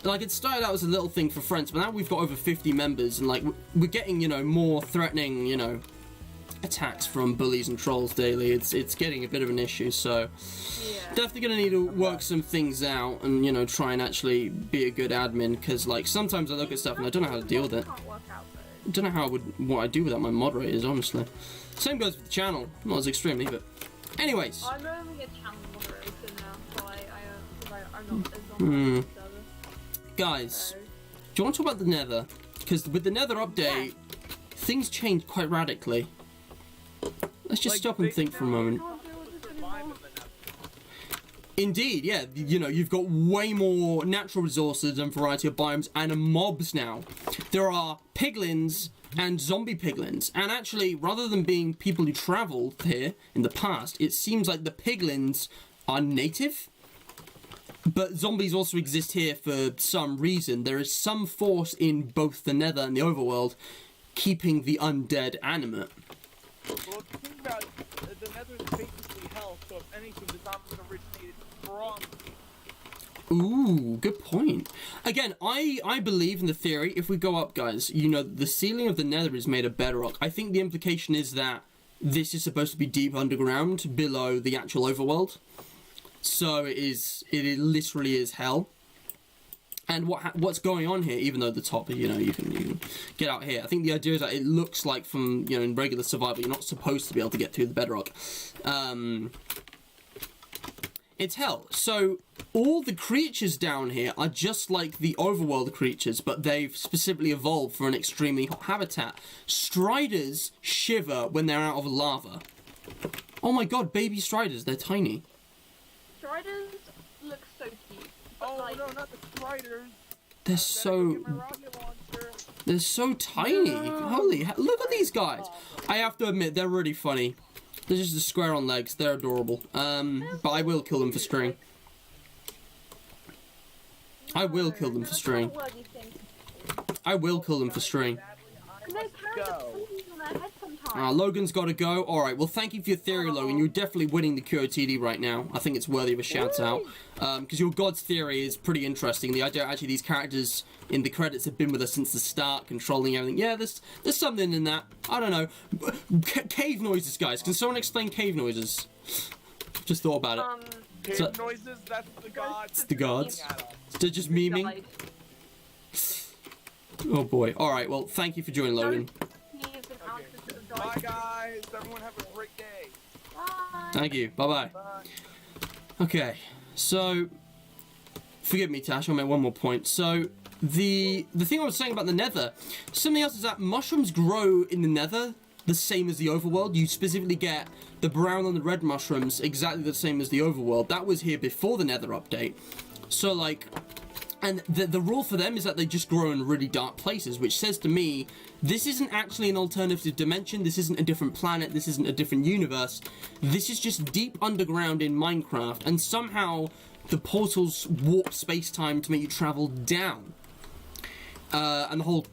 Like, it started out as a little thing for friends, but now we've got over 50 members, and like, we're getting, you know, more threatening, you know, attacks from bullies and trolls daily. It's getting a bit of an issue, so definitely gonna need to work some things out and, you know, try and actually be a good admin, because like sometimes I look at stuff and I don't know how to deal with it. Can't work out though. I don't know what I do without my moderators, honestly. Same goes with the channel, not as extreme either. Anyways. I'm only a channel moderator now, so I'm not as on the server. Guys, So, do you want to talk about the Nether? Because with the Nether update, things changed quite radically. Let's just Like, stop and they think for a moment. can't deal with this Survive anymore. in the Nether. Indeed, yeah, you know, you've got way more natural resources and variety of biomes and mobs now. There are piglins and zombie piglins, and actually, rather than being people who travelled here in the past, it seems like the piglins are native. But zombies also exist here for some reason. There is some force in both the Nether and the Overworld keeping the undead animate. Well, if you think about it, the Nether is basically hell, so if anything, the zombies originated from Ooh, good point. Again, I believe in the theory, if we go up, guys, you know, the ceiling of the Nether is made of bedrock. I think the implication is that this is supposed to be deep underground, below the actual Overworld. So it literally is hell. And what's going on here, even though the top, you know, you can get out here. I think the idea is that it looks like from, you know, in regular survival, you're not supposed to be able to get through the bedrock. It's hell. So all the creatures down here are just like the Overworld creatures, but they've specifically evolved for an extremely hot habitat. Striders shiver when they're out of lava. Oh my god, baby striders, they're tiny. Striders look so cute. Oh Like- no, not the spiders. They're Better so get my rocket launcher. they're so tiny. Holy look at these guys. I have to admit, they're really funny. They're just a square on legs. They're adorable. But I will kill them for string. I will kill them for string. I will kill them for string. And they carry the fleas on their head sometimes. Logan's got to go. Alright, well, thank you for your theory, Logan. You're definitely winning the QOTD right now. I think it's worthy of a shout out. Because your God's theory is pretty interesting. The idea, actually, these characters in the credits have been with us since the start, controlling everything. Yeah, there's something in that. I don't know. Cave noises, guys. Can someone explain cave noises? Just thought about it. Cave So- noises, that's the gods. It's the gods. at us. They're just memeing. Died. Oh boy. Alright, well, thank you for joining, Logan. Sneeze and Okay. ounces of Bye dice. guys, everyone have a great day. Bye. Thank you. Bye-bye. Bye. Okay, so forgive me, Tash. I'll make one more point. So the thing I was saying about the Nether, something else is that mushrooms grow in the Nether the same as the Overworld. You specifically get the brown and the red mushrooms exactly the same as the Overworld. That was here before the Nether update. So like, and the rule for them is that they just grow in really dark places, which says to me, this isn't actually an alternative dimension, this isn't a different planet, this isn't a different universe, this is just deep underground in Minecraft, and somehow the portals warp space-time to make you travel down. And the whole,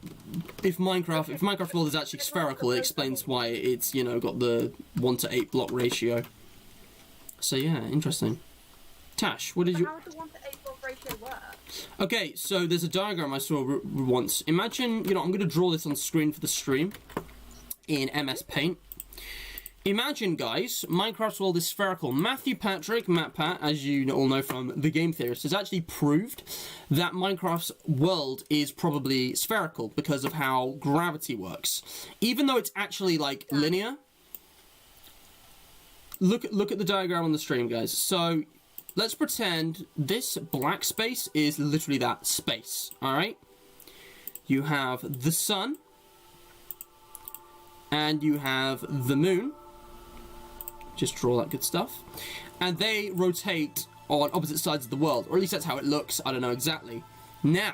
if Minecraft world is actually spherical, it explains why it's, you know, got the 1:8 block ratio. So yeah, interesting. Tash, what did you... How would the 1:8 block ratio work? Okay, so there's a diagram I saw once. Imagine, you know, I'm going to draw this on screen for the stream in MS Paint. Imagine, guys, Minecraft's world is spherical. Matthew Patrick, MatPat, as you all know from The Game Theorist, has actually proved that Minecraft's world is probably spherical because of how gravity works. Even though it's actually, like, linear. Look at the diagram on the stream, guys. So, let's pretend this black space is literally that space, alright? You have the sun, and you have the moon. Just draw that good stuff. And they rotate on opposite sides of the world, or at least that's how it looks, I don't know exactly. Now,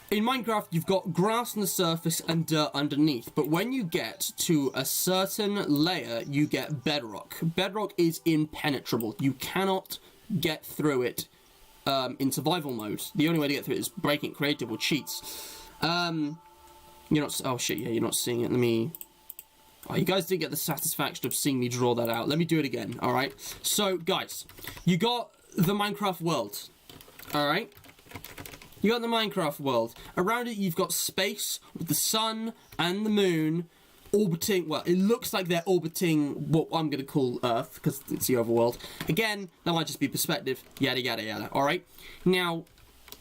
in Minecraft, you've got grass on the surface and dirt underneath, but when you get to a certain layer, you get bedrock. Bedrock is impenetrable. You cannot get through it in survival mode. The only way to get through it is breaking creative or cheats. You're not... Oh, shit, yeah, you're not seeing it. Let me... Oh, you guys didn't get the satisfaction of seeing me draw that out. Let me do it again, alright? So, guys, you got the Minecraft world, alright? You got the Minecraft world. Around it, you've got space with the sun and the moon orbiting, well, it looks like they're orbiting what I'm going to call Earth, because it's the overworld. Again, that might just be perspective, yada yada yada, alright? Now,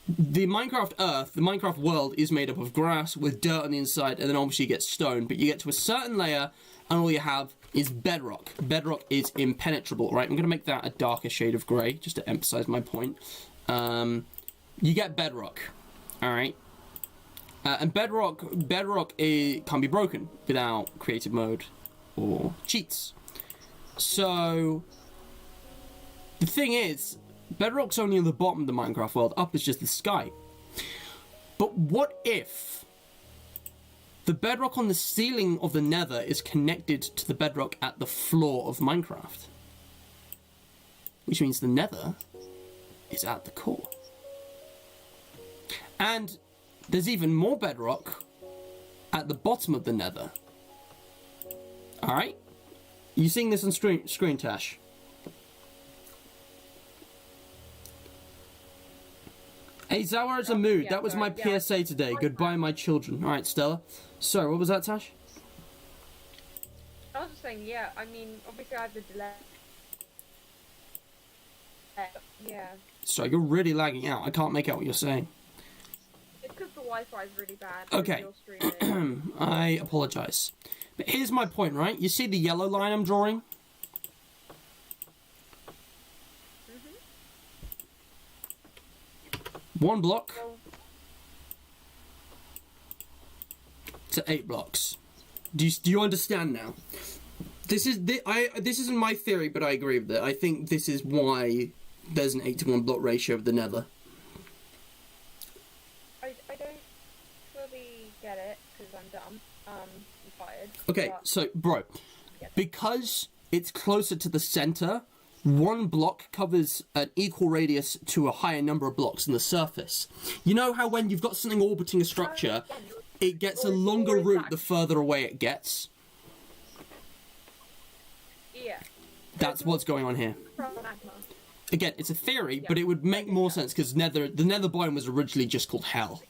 the Minecraft Earth, the Minecraft world, is made up of grass with dirt on the inside, and then obviously you get stone, but you get to a certain layer, and all you have is bedrock. Bedrock is impenetrable, right? I'm going to make that a darker shade of grey, just to emphasize my point. You get bedrock, alright? And bedrock can't be broken without creative mode or cheats. So, the thing is, bedrock's only on the bottom of the Minecraft world, up is just the sky. But what if the bedrock on the ceiling of the nether is connected to the bedrock at the floor of Minecraft? Which means the nether is at the core. And there's even more bedrock at the bottom of the nether. Alright? You seeing this on screen, Tash? Hey, Zawar's a mood. Yeah, that was sorry, my yeah. PSA today. Goodbye, my children. Alright, Stella. Sorry, what was that, Tash? I was just saying, yeah, I mean, obviously I have the delay. Yeah. Sorry, you're really lagging out. I can't make out what you're saying. It's because the Wi-Fi is really bad. Okay. Your streaming. I apologise. But here's my point, right? You see the yellow line I'm drawing? One block to 8 blocks. Do you understand now? This isn't my theory, but I agree with it. I think this is why there's an 8-to-1 block ratio of the nether. I don't fully get it, because I'm dumb. I'm fired. Okay, but so, bro, because it's closer to the center, one block covers an equal radius to a higher number of blocks than the surface. You know how when you've got something orbiting a structure, it gets a longer route the further away it gets? Yeah. That's what's going on here. From magma. Again, it's a theory, but it would make more sense because the nether biome was originally just called hell.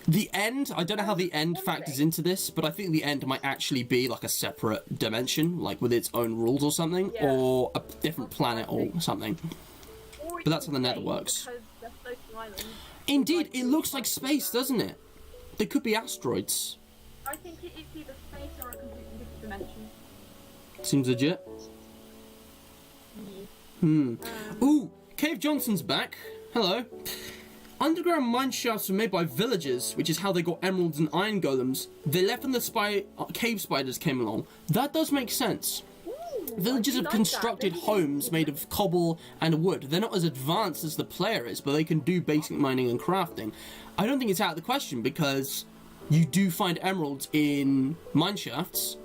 The end, I don't know how the end factors into this, but I think the end might actually be like a separate dimension, like with its own rules or something, or a different planet or something. Or But that's how the nether works. because they're floating islands. Indeed, it looks like space, doesn't it? They could be asteroids. I think it's either space or a completely different dimension. Seems legit. Ooh, Cave Johnson's back. Hello. Underground mine shafts were made by villagers, which is how they got emeralds and iron golems. They left when the cave spiders came along. That does make sense. Villagers have constructed homes made of cobble and wood. They're not as advanced as the player is, but they can do basic mining and crafting. I don't think it's out of the question because you do find emeralds in mine shafts.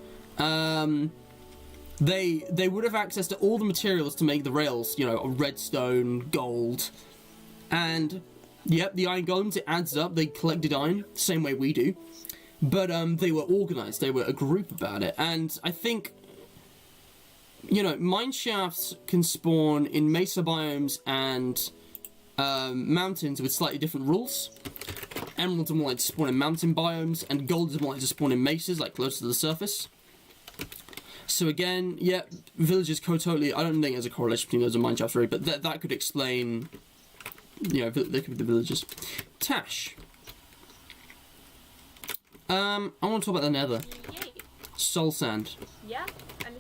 They would have access to all the materials to make the rails, you know, redstone, gold, and yep, the iron golems, it adds up. They collected iron, same way we do, but they were organised. They were a group about it, and I think, you know, mine shafts can spawn in mesa biomes and mountains with slightly different rules. Emeralds are more like to spawn in mountain biomes, and gold is more like to spawn in mesas, like close to the surface. So again, yeah, villagers totally. I don't think there's a correlation between those and mine shafts, really, but that could explain. You know, they could be the villagers. Tash. I want to talk about the nether. Yay. Soul sand. Yeah. And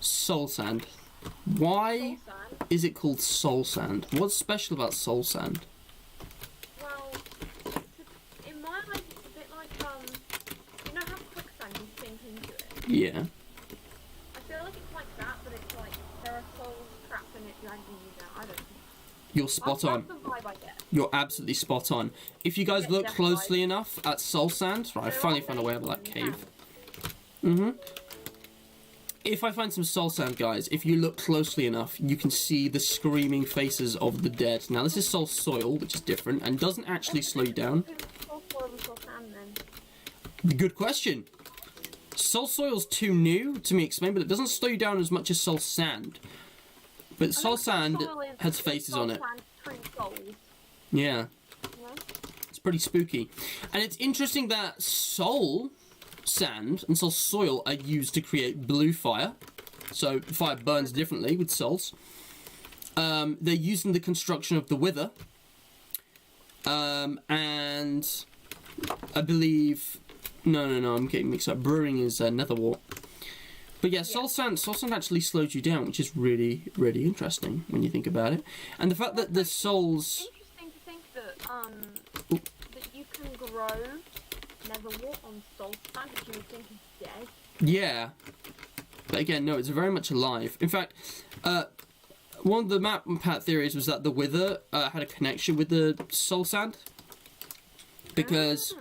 Soul sand. Why soul sand. is it called soul sand? What's special about soul sand? Well, in my eyes, it's a bit like you know how quicksand you sink into it. Yeah. I feel like it's like that, but it's like there are souls trapped in it dragging you down. I don't know. You're spot on. That's the vibe I get. You're absolutely spot on. If you guys Yeah, look definitely. closely enough at soul sand, right, I finally found a way out of that cave. If I find some soul sand, guys, if you look closely enough, you can see the screaming faces of the dead. Now, this is soul soil, which is different, and doesn't actually slow you down. Soul soil and soul sand, then. Good question. Soul soil's too new to me explain, but it doesn't slow you down as much as soul sand. But soul sand has faces on it. Yeah. You know? It's pretty spooky. And it's interesting that soul sand and soul soil are used to create blue fire. So fire burns differently with souls. They're used in the construction of the wither. And I believe... No, I'm getting mixed up. Brewing is nether wart. But yeah, soul sand actually slows you down, which is really, really interesting when you think about it. And the fact that the souls... Interesting to think that, that you can grow nether wart on soul sand, which you would think is dead. Yeah. But again, no, it's very much alive. In fact, one of the map pack theories was that the wither had a connection with the soul sand. Because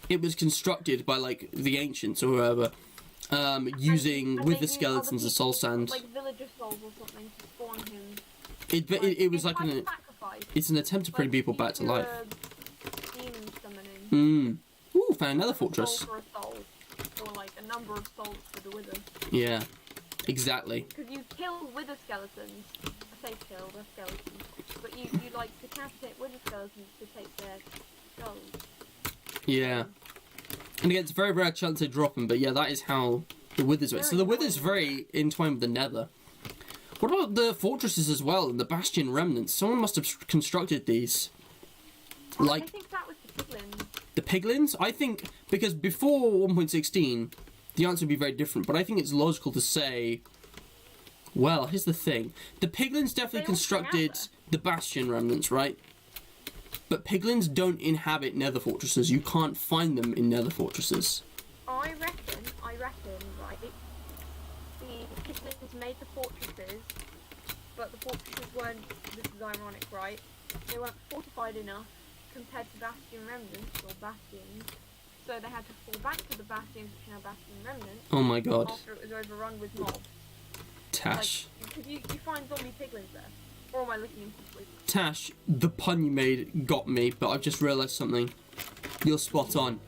it was constructed by, like, the ancients or whoever, using wither skeletons as soul sand. Like villager souls or something to spawn him. It was like it's an attempt to bring people back to life. Ooh, found another fortress. For a soul, or like a number of souls for the wither. Yeah, exactly. Because you kill wither skeletons. I say kill, they're skeletons. But you like decapitate wither skeletons to take their skulls. Yeah. And again, it's a very rare chance they drop them, but yeah, that is how the withers work. So the wither's very entwined with the nether. What about the fortresses as well, and the bastion remnants? Someone must have constructed these. Like, I think that was the piglins. The piglins? I think, because before 1.16, the answer would be very different, but I think it's logical to say, well, here's the thing. The piglins definitely constructed the bastion remnants, right? But piglins don't inhabit nether fortresses. You can't find them in nether fortresses. I reckon, right, the piglins made the fortresses, but the fortresses weren't, this is ironic, right? They weren't fortified enough compared to bastion remnants, or bastions, so they had to fall back to the bastions, which are now bastion remnants. Oh my god. After it was overrun with mobs. Tash. Like, could you find zombie piglins there? Or am I looking into it? Tash, the pun you made got me, but I've just realised something. You're spot on.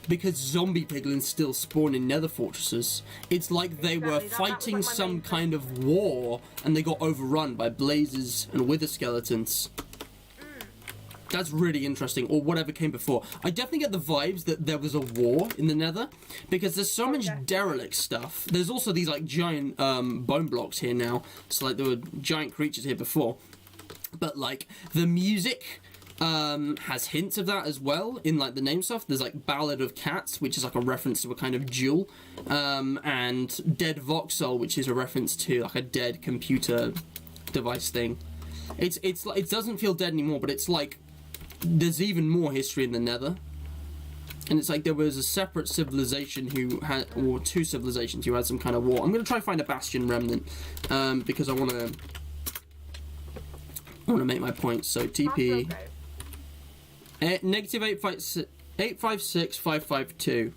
Because zombie piglins still spawn in nether fortresses. It's like they were fighting some kind of war, and they got overrun by blazes and wither skeletons. That's really interesting, or whatever came before. I definitely get the vibes that there was a war in the nether, because there's so much derelict stuff. There's also these, like, giant bone blocks here now, so, like, there were giant creatures here before. But, like, the music has hints of that as well, in, like, the name stuff. There's, like, Ballad of Cats, which is, like, a reference to a kind of jewel, and Dead Voxel, which is a reference to, like, a dead computer device thing. It's like, it doesn't feel dead anymore, but it's, like, there's even more history in the nether, and it's like there was a separate civilization who had, or two civilizations who had some kind of war. I'm going to try to find a bastion remnant, because I want to make my point. So TP negative 856 552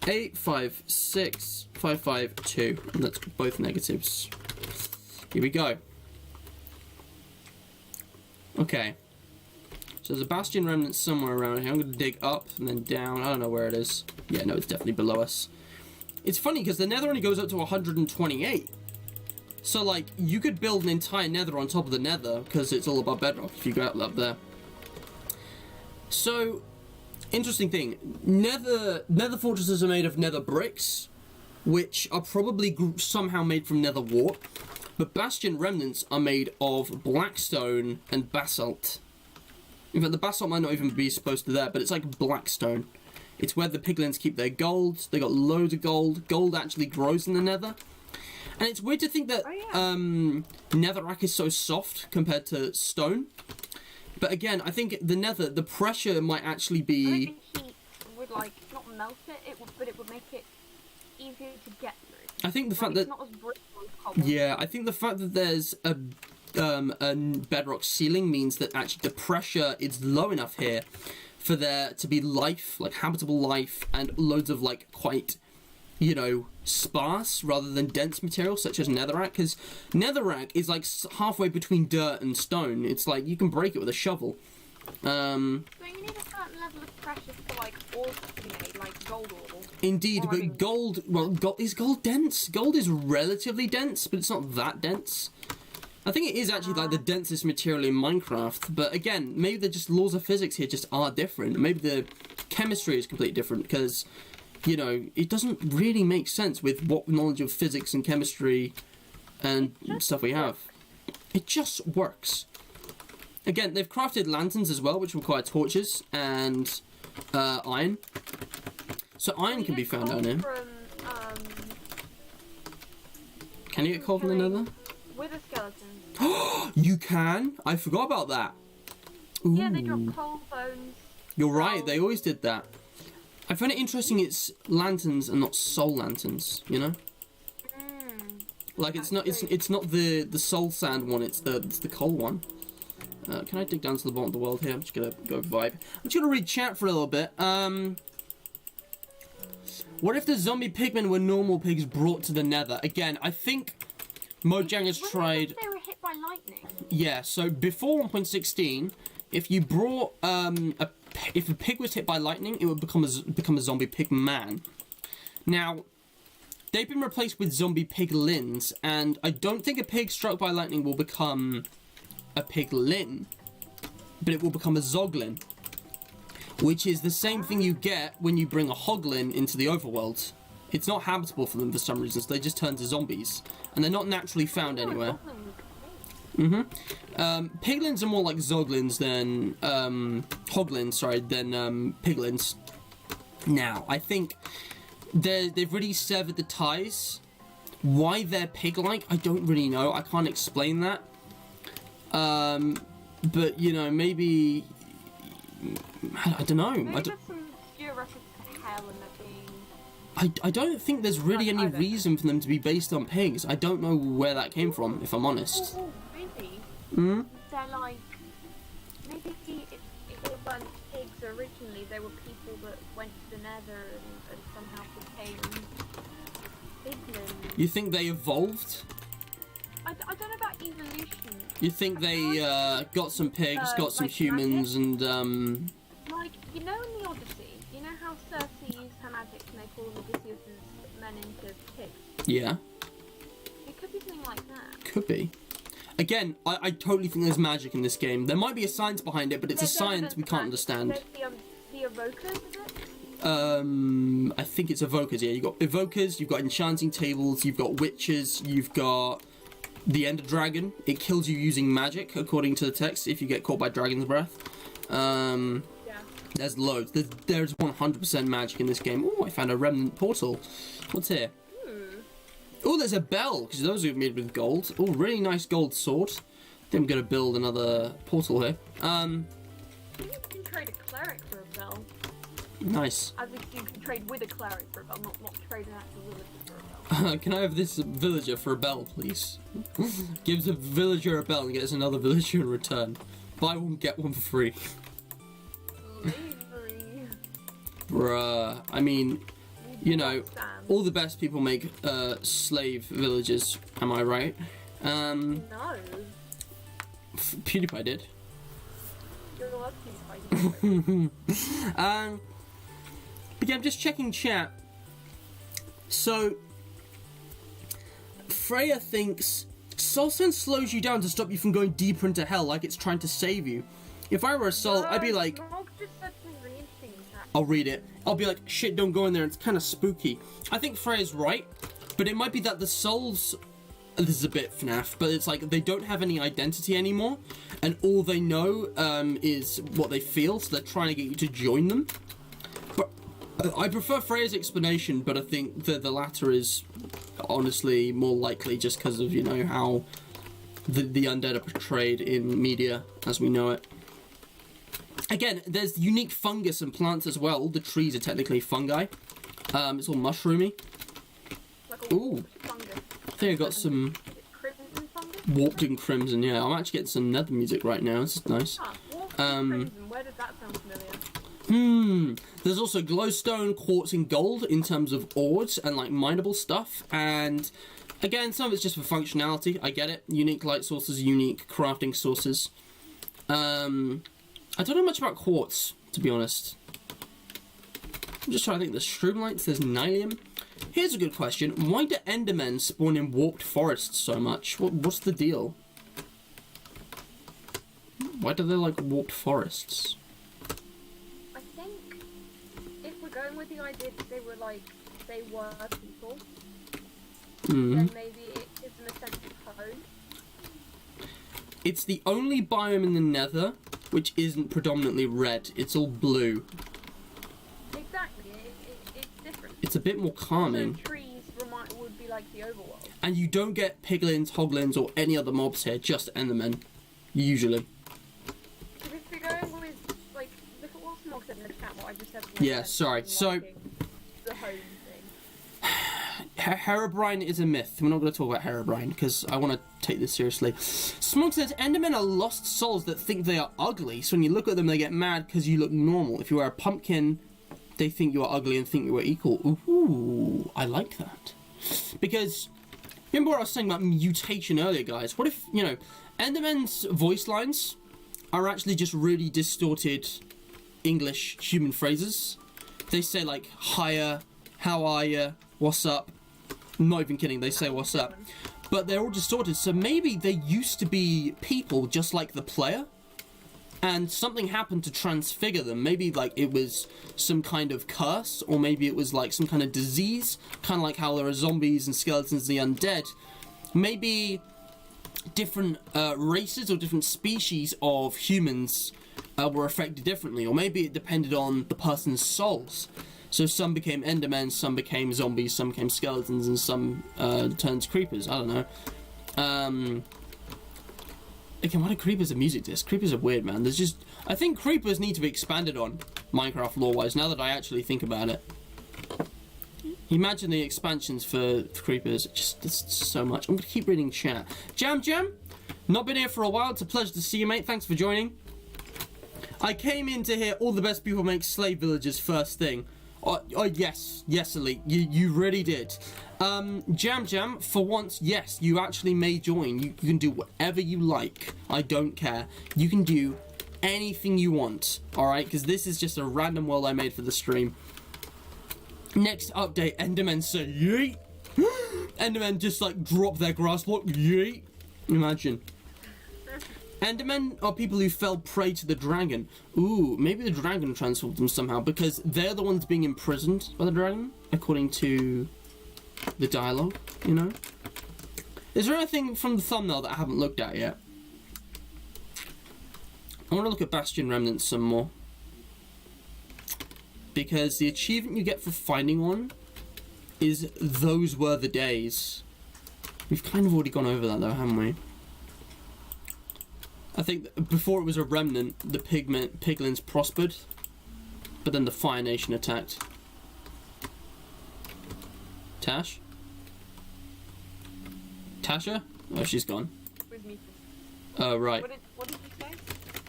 856 552, and that's both negatives. Here we go. Okay. So there's a bastion remnant somewhere around here. I'm going to dig up and then down. I don't know where it is. Yeah, no, it's definitely below us. It's funny because the nether only goes up to 128. So, like, you could build an entire nether on top of the nether because it's all above bedrock if you go up there. So, interesting thing. Nether fortresses are made of nether bricks, which are probably somehow made from nether wart. But bastion remnants are made of blackstone and basalt. In fact, the basalt might not even be supposed to there, but it's like blackstone. It's where the piglins keep their gold. They got loads of gold. Gold actually grows in the nether. And it's weird to think that netherrack is so soft compared to stone. But again, I think the nether, the pressure might actually be... I think the heat would, like, not melt it, but it would make it easier to get through. I think the fact that... It's not as brittle as cobble. Yeah, I think the fact that there's a bedrock ceiling means that actually the pressure is low enough here for there to be life, like habitable life, and loads of, like, quite, you know, sparse rather than dense material such as netherrack, because netherrack is like halfway between dirt and stone. It's like you can break it with a shovel. So you need a certain level of pressure for, like, ore to be made, like gold ore. Indeed, but gold, well, is gold dense? Gold is relatively dense, but it's not that dense. I think it is actually like the densest material in Minecraft, but again, maybe the just laws of physics here just are different. Maybe the chemistry is completely different, because you know, it doesn't really make sense with what knowledge of physics and chemistry and stuff we have. It just works. Again, they've crafted lanterns as well, which require torches and iron. So iron can be found down here. Can you get coal from the nether? Wither skeletons. You can? I forgot about that. Ooh. Yeah, they drop coal bones. You're right, they always did that. I find it interesting it's lanterns and not soul lanterns, you know? Like it's not the soul sand one, it's the coal one. Can I dig down to the bottom of the world here? I'm just gonna go vibe. I'm just gonna read chat for a little bit. What if the zombie pigmen were normal pigs brought to the nether? Again, I think Mojang has tried... They were hit by lightning. Yeah, so before 1.16, if you brought if a pig was hit by lightning, it would become a zombie pig man. Now, they've been replaced with zombie piglins, and I don't think a pig struck by lightning will become a piglin, but it will become a zoglin, which is the same thing you get when you bring a hoglin into the overworld. It's not habitable for them for some reason, so they just turn to zombies, and they're not naturally found anywhere. Piglins are more like zoglins than hoglins, than piglins. Now, I think they've really severed the ties. Why they're pig-like, I don't really know. I can't explain that. But you know, maybe I don't know. Maybe there's some obscure reference to hell and that being... I don't think there's really any reason for them to be based on pigs. I don't know where that came from, if I'm honest. Maybe. They're like... Maybe if they weren't pigs originally, they were people that went to the nether and somehow became piglins. You think they evolved? I don't know about evolution. You think they got some pigs, got some like humans, magic? and Like, you know in the Odyssey, you know how Circe used her magic to make all of Odysseus's men into pigs? yeah, It could be something like that. could be. Again, I totally think there's magic in this game. There might be a science behind it, but it's a science we can't understand. The evokers, is it? I think it's evokers, yeah. You've got evokers, you've got enchanting tables, you've got witches, you've got the ender dragon. It kills you using magic, according to the text, if you get caught by dragon's breath. Yeah. There's loads. There's 100% magic in this game. Oh, I found a remnant portal. What's here? Oh, there's a bell, because those are made with gold. Oh, really nice gold sword. I think I'm going to build another portal here. You can trade a cleric for a bell. Nice. As if you can trade with a cleric for a bell, not trade an actual villager for a bell. Can I have this villager for a bell, please? Gives a villager a bell and gets another villager in return. Buy one, get one for free. Slavery. Bruh. I mean, you know, all the best people make slave villagers, am I right? No. PewDiePie did. You're allowed to But yeah, I'm just checking chat. So, Freya thinks Soul Sand slows you down to stop you from going deeper into hell, like it's trying to save you. If I were a soul, I'd be like, I'll read it. I'll be like, shit, don't go in there, it's kind of spooky. I think Freya's right, but it might be that the souls... This is a bit FNAF, but it's like they don't have any identity anymore, and all they know is what they feel, so they're trying to get you to join them. But I prefer Freya's explanation, but I think that the latter is honestly more likely just because of, you know, how the undead are portrayed in media as we know it. Again, there's unique fungus and plants as well. The trees are technically fungi. It's all mushroomy. Ooh. I think I got some warped in crimson. Yeah, I'm actually getting some nether music right now. This is nice. Crimson. Where did that sound familiar? There's also glowstone, quartz, and gold in terms of ores and like mineable stuff. And again, some of it's just for functionality. I get it. Unique light sources, unique crafting sources. I don't know much about quartz, to be honest. I'm just trying to think. There's stroomlights. There's nylium. Here's a good question. Why do endermen spawn in warped forests so much? What's the deal? Why do they like warped forests? I think it would going with the idea that they were people, Mm. then maybe it gives them a sense of home. It's the only biome in the Nether which isn't predominantly red. It's all blue. Exactly, it's different. It's a bit more calming. So trees would be like the overworld. And you don't get piglins, hoglins, or any other mobs here, just endermen. Usually. Because if you're going with, like, look at what Smog said in the chat, what I just said. Yeah, sorry. So, the home thing. Herobrine is a myth. We're not going to talk about Herobrine because I want to take this seriously. Smog says endermen are lost souls that think they are ugly, so when you look at them they get mad because you look normal. If you wear a pumpkin, they think you are ugly and think you are equal. Ooh, I like that. Because, remember what I was saying about mutation earlier, guys? What if, endermen's voice lines are actually just really distorted English human phrases? They say, like, hiya, how are ya, what's up? Not even kidding, they say what's up. But they're all distorted, so maybe they used to be people just like the player, and something happened to transfigure them. Maybe, like, it was some kind of curse, or maybe it was, like, some kind of disease, kind of like how there are zombies and skeletons and the undead. Maybe different races or different species of humans were affected differently, or maybe it depended on the person's souls. So some became endermen, some became zombies, some became skeletons, and some turned to creepers. I don't know. Again, why do creepers have music disc? Creepers are weird, man. I think creepers need to be expanded on, Minecraft lore-wise, now that I actually think about it. Imagine the expansions for creepers. It's so much. I'm going to keep reading chat. Jam, not been here for a while. It's a pleasure to see you, mate. Thanks for joining. I came in to hear all the best people make slave villages first thing. Oh yes, Elite, you really did. Jam, for once, yes, you actually may join. You can do whatever you like. I don't care. You can do anything you want, alright? Because this is just a random world I made for the stream. Next update, Endermen say yeet. Endermen just like drop their grass block, yeet. Imagine. Endermen are people who fell prey to the dragon. Ooh, maybe the dragon transformed them somehow because they're the ones being imprisoned by the dragon, according to the dialogue, Is there anything from the thumbnail that I haven't looked at yet? I want to look at Bastion Remnants some more. Because the achievement you get for finding one is Those Were the Days. We've kind of already gone over that though, haven't we? I think before it was a remnant, the piglins prospered, but then the Fire Nation attacked. Tash? Tasha? Oh, she's gone. With me. Oh, right. What did you say?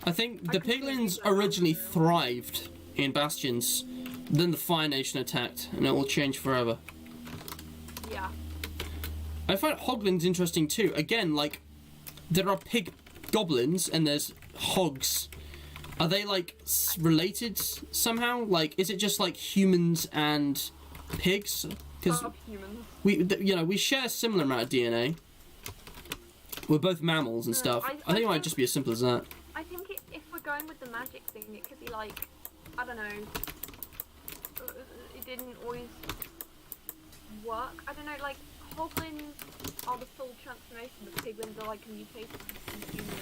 I think the piglins originally thrived in bastions, then the Fire Nation attacked, and it will change forever. Yeah. I find hoglins interesting too. Again, like, there are pig goblins and there's hogs. Are they like related somehow? Like, is it just like humans and pigs? Because we share a similar amount of DNA. We're both mammals and stuff. I think it might just be as simple as that. I think if we're going with the magic thing, it could be like, I don't know. It didn't always work. I don't know, like, hoglins are the full transformation, but piglins are like a mutation between human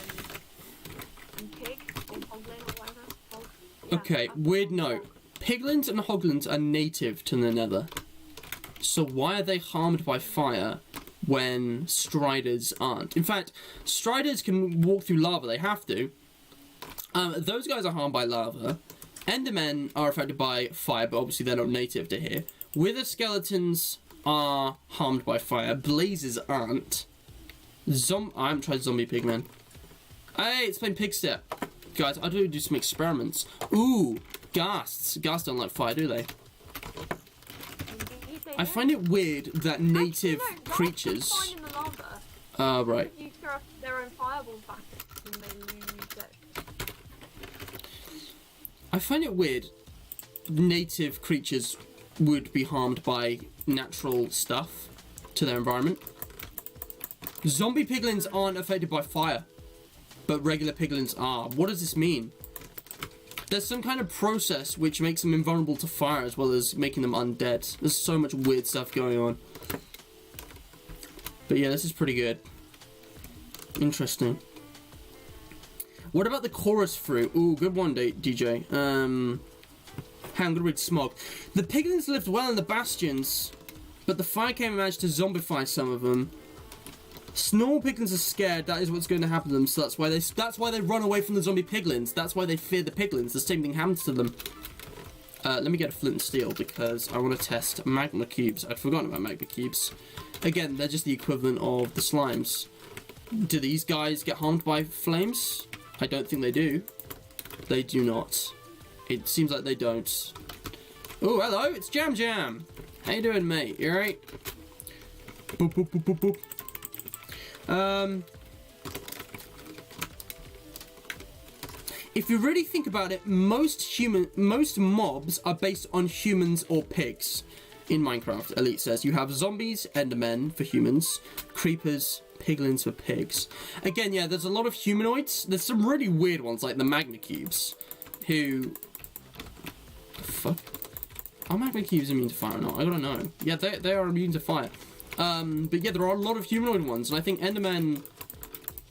and pig, or hoglin, or whatever. Yeah, okay, weird note. Piglins and hoglins are native to the Nether. So why are they harmed by fire when striders aren't? In fact, striders can walk through lava, they have to. Those guys are harmed by lava. Endermen are affected by fire, but obviously they're not native to here. Wither skeletons are harmed by fire. Blazes aren't. I haven't tried zombie pigmen. Hey, it's playing pig step. Guys, I do some experiments. Ooh, ghasts. Ghasts don't like fire, do they? I find it weird that native creatures... right. You throw their own fireballs back and they lose it. I find it weird native creatures would be harmed by natural stuff to their environment. Zombie piglins aren't affected by fire, but regular piglins are. What does this mean? There's some kind of process which makes them invulnerable to fire as well as making them undead. There's so much weird stuff going on. But yeah, this is pretty good. Interesting. What about the chorus fruit? Ooh, good one, DJ. Hang on, I'm gonna read Smog. The piglins lived well in the bastions, but the fire came and managed to zombify some of them. Small piglins are scared. That is what's going to happen to them. So that's why they run away from the zombie piglins. That's why they fear the piglins. The same thing happens to them. Let me get a flint and steel because I want to test magma cubes. I'd forgotten about magma cubes. Again, they're just the equivalent of the slimes. Do these guys get harmed by flames? I don't think they do. They do not. It seems like they don't. Oh, hello, it's Jam Jam. How you doing, mate? You alright? Boop, boop, boop, boop, boop. If you really think about it, most mobs are based on humans or pigs in Minecraft. Elite says you have zombies, endermen for humans, creepers, piglins for pigs. Again, yeah, there's a lot of humanoids. There's some really weird ones like the magma cubes, who the fuck? Are magma cubes immune to fire or not? I don't know. Yeah, they are immune to fire. But yeah, there are a lot of humanoid ones, and I think Endermen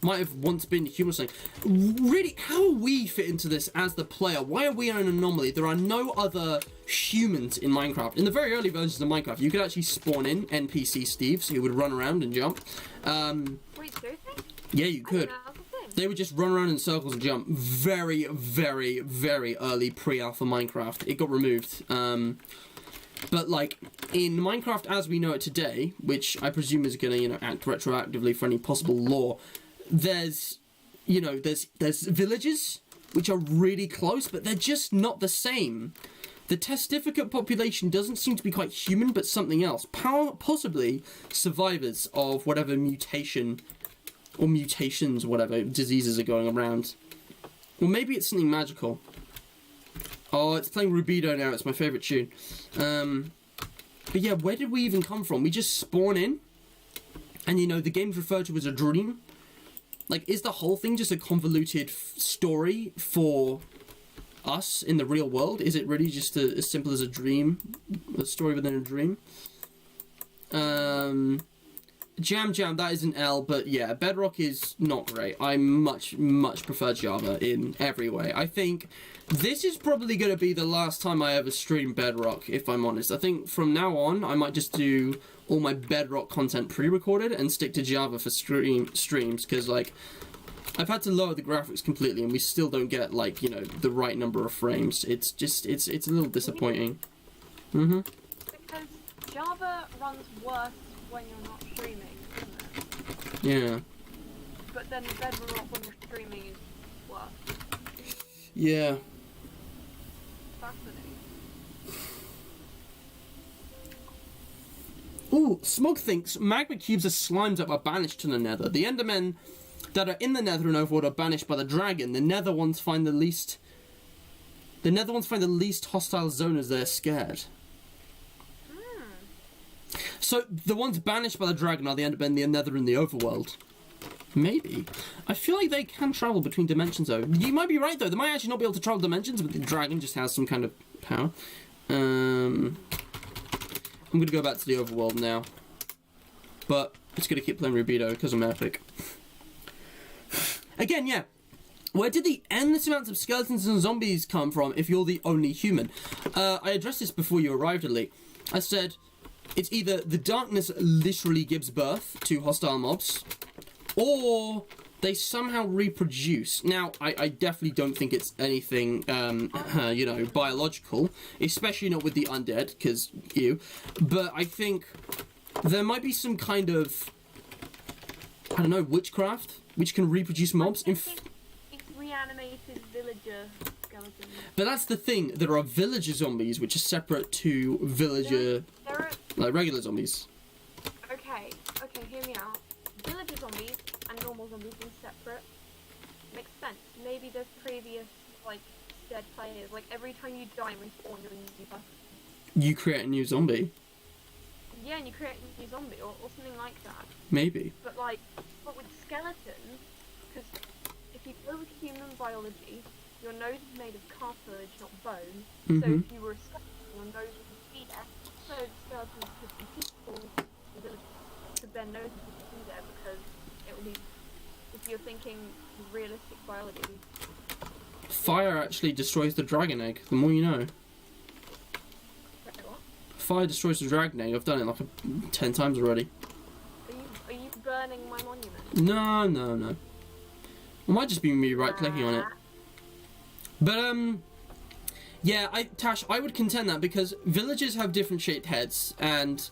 might have once been human or something. Really, how will we fit into this as the player? Why are we an anomaly? There are no other humans in Minecraft. In the very early versions of Minecraft, you could actually spawn in NPC Steves who would run around and jump. Wait, seriously? Yeah, you could. They would just run around in circles and jump. Very, very, very early pre-alpha Minecraft. It got removed. But like in Minecraft as we know it today, which I presume is going to, act retroactively for any possible lore, there's villages which are really close, but they're just not the same. The testificate population doesn't seem to be quite human, but something else. Possibly survivors of whatever mutation or mutations, whatever diseases are going around. Or maybe it's something magical. Oh, it's playing Rubido now. It's my favourite tune. But yeah, where did we even come from? We just spawn in, and the game's referred to as a dream. Like, is the whole thing just a convoluted story for us in the real world? Is it really just as simple as a dream? A story within a dream? Jam, that is an L, but yeah, Bedrock is not great. I much prefer Java in every way. I think this is probably going to be the last time I ever stream Bedrock, if I'm honest. I think from now on, I might just do all my Bedrock content pre-recorded and stick to Java for streams, because, like, I've had to lower the graphics completely, and we still don't get, like, the right number of frames. It's just, it's a little disappointing. Because Java runs worse when you're not streaming, isn't it? Yeah. But then Bedrock when you're streaming is worse. Yeah. Fascinating. Ooh, Smog thinks magma cubes are slimes that are banished to the nether. The endermen that are in the nether and overworld are banished by the dragon. The nether ones find the least hostile zone as they're scared. So, the ones banished by the dragon are the Endermen, the Nether, and the Overworld. Maybe. I feel like they can travel between dimensions, though. You might be right, though. They might actually not be able to travel dimensions, but the dragon just has some kind of power. I'm going to go back to the Overworld now. But, it's going to keep playing Rubido, because I'm epic. Again, yeah. Where did the endless amounts of skeletons and zombies come from if you're the only human? I addressed this before you arrived, Elite. I said, it's either the darkness literally gives birth to hostile mobs, or they somehow reproduce. Now, I definitely don't think it's anything, biological, especially not with the undead, because but I think there might be some kind of, I don't know, witchcraft, which can reproduce mobs. It's reanimated villager skeletons. But that's the thing, there are villager zombies, which are separate to villager, like regular zombies. Okay, hear me out. Villager zombies and normal zombies being separate makes sense. Maybe there's previous, like, dead players. Like, every time you die and respawn, you're a new person. You create a new zombie. Yeah, and you create a new zombie, or something like that. Maybe. But with skeletons, because if you go with human biology, your nose is made of cartilage, not bone. So Mhm. if you were a skeleton, your nose wouldn't be there. So the skeletons could be peaceful, because their noses wouldn't be there because it will be. If you're thinking realistic biology. Fire actually destroys the dragon egg. The more you know. Wait, what? Fire destroys the dragon egg. I've done it like 10 times already. Are you burning my monument? No. It might just be me right-clicking on it. But, yeah, Tash, I would contend that because villagers have different shaped heads, and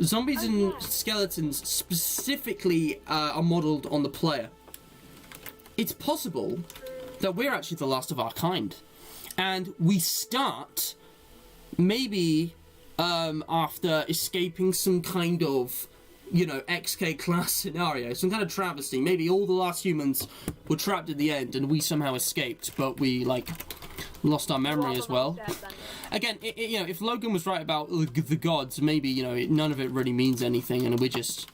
zombies and skeletons specifically are modelled on the player. It's possible that we're actually the last of our kind, and we start maybe after escaping some kind of, you know, XK class scenario, some kind of travesty. Maybe all the last humans were trapped at the end and we somehow escaped, but we, like, lost our memory as well. Again, you know, if Logan was right about the gods, maybe, you know, none of it really means anything and we're just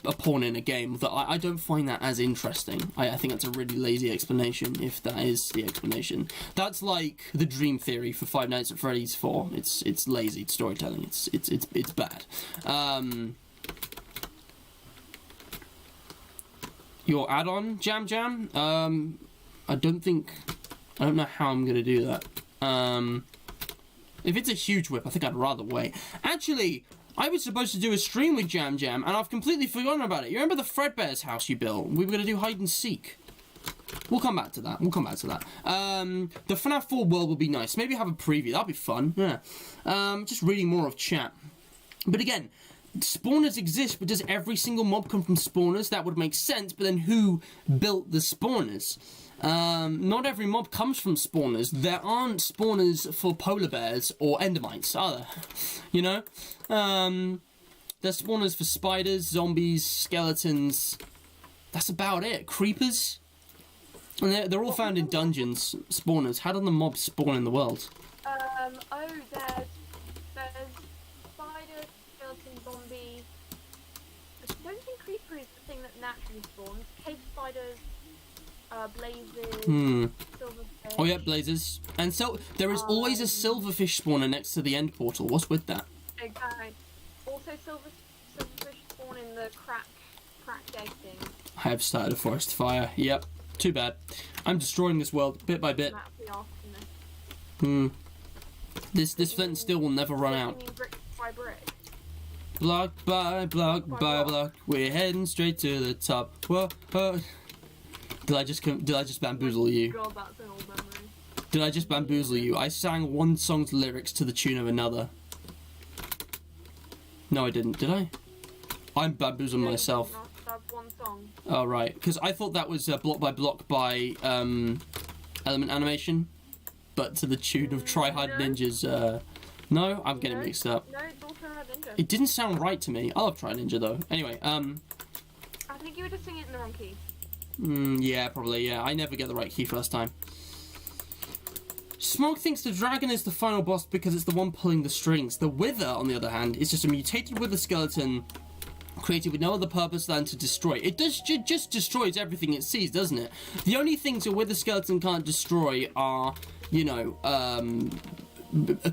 a pawn in a game. That I don't find that as interesting. I think that's a really lazy explanation, if that is the explanation. That's like the dream theory for Five Nights at Freddy's 4. It's lazy storytelling. It's bad. Your add-on, Jam? I don't know how I'm gonna do that. If it's a huge whip, I think I'd rather wait. Actually, I was supposed to do a stream with Jam, and I've completely forgotten about it. You remember the Fredbear's house you built? We were going to do hide and seek. We'll come back to that. The FNAF 4 world will be nice. Maybe have a preview. That'll be fun. Yeah. Just reading more of chat. But again, spawners exist, but does every single mob come from spawners? That would make sense, but then who built the spawners? Not every mob comes from spawners. There aren't spawners for polar bears or endermites, are there? You know? There's spawners for spiders, zombies, skeletons. That's about it. Creepers? And they're all found in dungeons. Spawners. How do the mobs spawn in the world? There's spider, skeleton, zombie. I don't think creeper is the thing that naturally spawns. Cave spiders, blazes, silverfish. Oh yeah, blazes. And so there is always a silverfish spawner next to the end portal. What's with that? Okay. Also silverfish spawn in the cracked egg thing. I have started a forest fire. Yep. Too bad. I'm destroying this world bit by bit. This flint and steel will never run out. You mean brick by brick? Block by block by block, we're heading straight to the top. Whoa, whoa. Did I just bamboozle you? God, that's an old memory. Did I just bamboozle you? I sang one song's lyrics to the tune of another. No, I didn't. Did I? I'm bamboozling myself. That's one song. Oh, right. Because I thought that was block by block by Element Animation, but to the tune of Try Hard Ninjas. No, I'm getting mixed up. No, it's also Red Ninja. It didn't sound right to me. I love Try Ninja though. Anyway, I think you were just singing it in the wrong key. Yeah, probably. Yeah, I never get the right key first time. Smoke thinks the dragon is the final boss because it's the one pulling the strings. The Wither, on the other hand, is just a mutated wither skeleton created with no other purpose than to destroy. It just destroys everything it sees, doesn't it? The only things a wither skeleton can't destroy are, you know,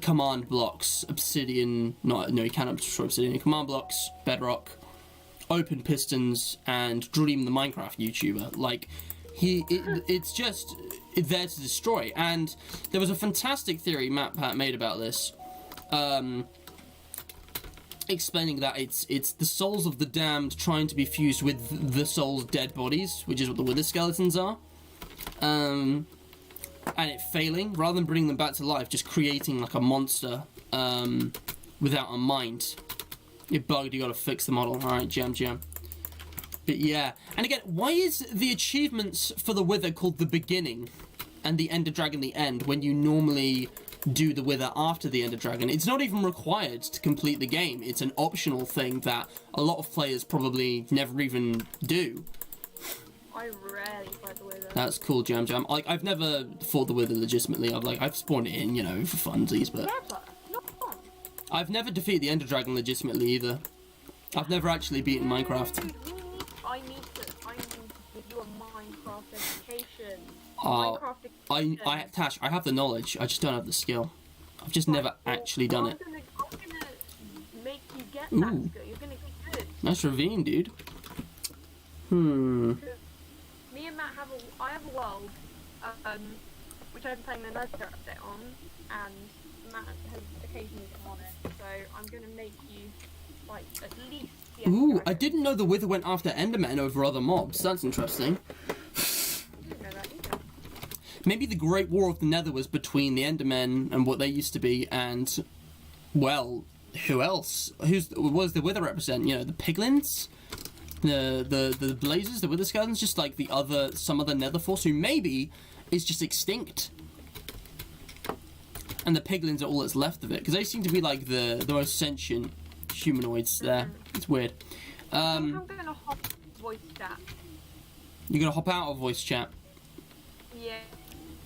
command blocks, obsidian. No, you cannot destroy obsidian. Command blocks, bedrock, open pistons, and Dream, the Minecraft YouTuber. Like, it's just there to destroy. And there was a fantastic theory Matt made about this, explaining that it's the souls of the damned trying to be fused with the souls' dead bodies, which is what the wither skeletons are, and it failing rather than bringing them back to life, just creating like a monster without a mind. It bugged. You got to fix the model. All right, jam. But yeah, and again, why is the achievements for the Wither called the beginning and the Ender Dragon the end when you normally do the Wither after the Ender Dragon? It's not even required to complete the game. It's an optional thing that a lot of players probably never even do. I rarely fight the Wither. That's cool, Jam. Like, I've never fought the Wither legitimately. I've spawned it in, you know, for funsies, but Never. Not fun. I've never defeated the Ender Dragon legitimately either. I've never actually beaten Minecraft. Dude, I need to you a Minecraft education. Oh, Minecraft education. Tash, I have the knowledge. I just don't have the skill. I've just never actually done it. I'm gonna make you get that Ooh. skill. You're gonna get good. Nice ravine, dude. Me and Matt I have a world, which I've been playing the Nether update on, and Matt has occasionally come on it. So I'm gonna make you like at least. The Ooh, I didn't know the Wither went after Endermen over other mobs. That's interesting. I didn't know that either. Maybe the Great War of the Nether was between the Endermen and what they used to be, and well, who else? What does the Wither represent? You know, the Piglins, the Blazers, the Wither Skeletons, just like some other Nether force who maybe is just extinct. And the Piglins are all that's left of it, because they seem to be like the most sentient humanoids there. It's weird. I'm gonna hop voice chat. You're gonna hop out of voice chat. Yeah.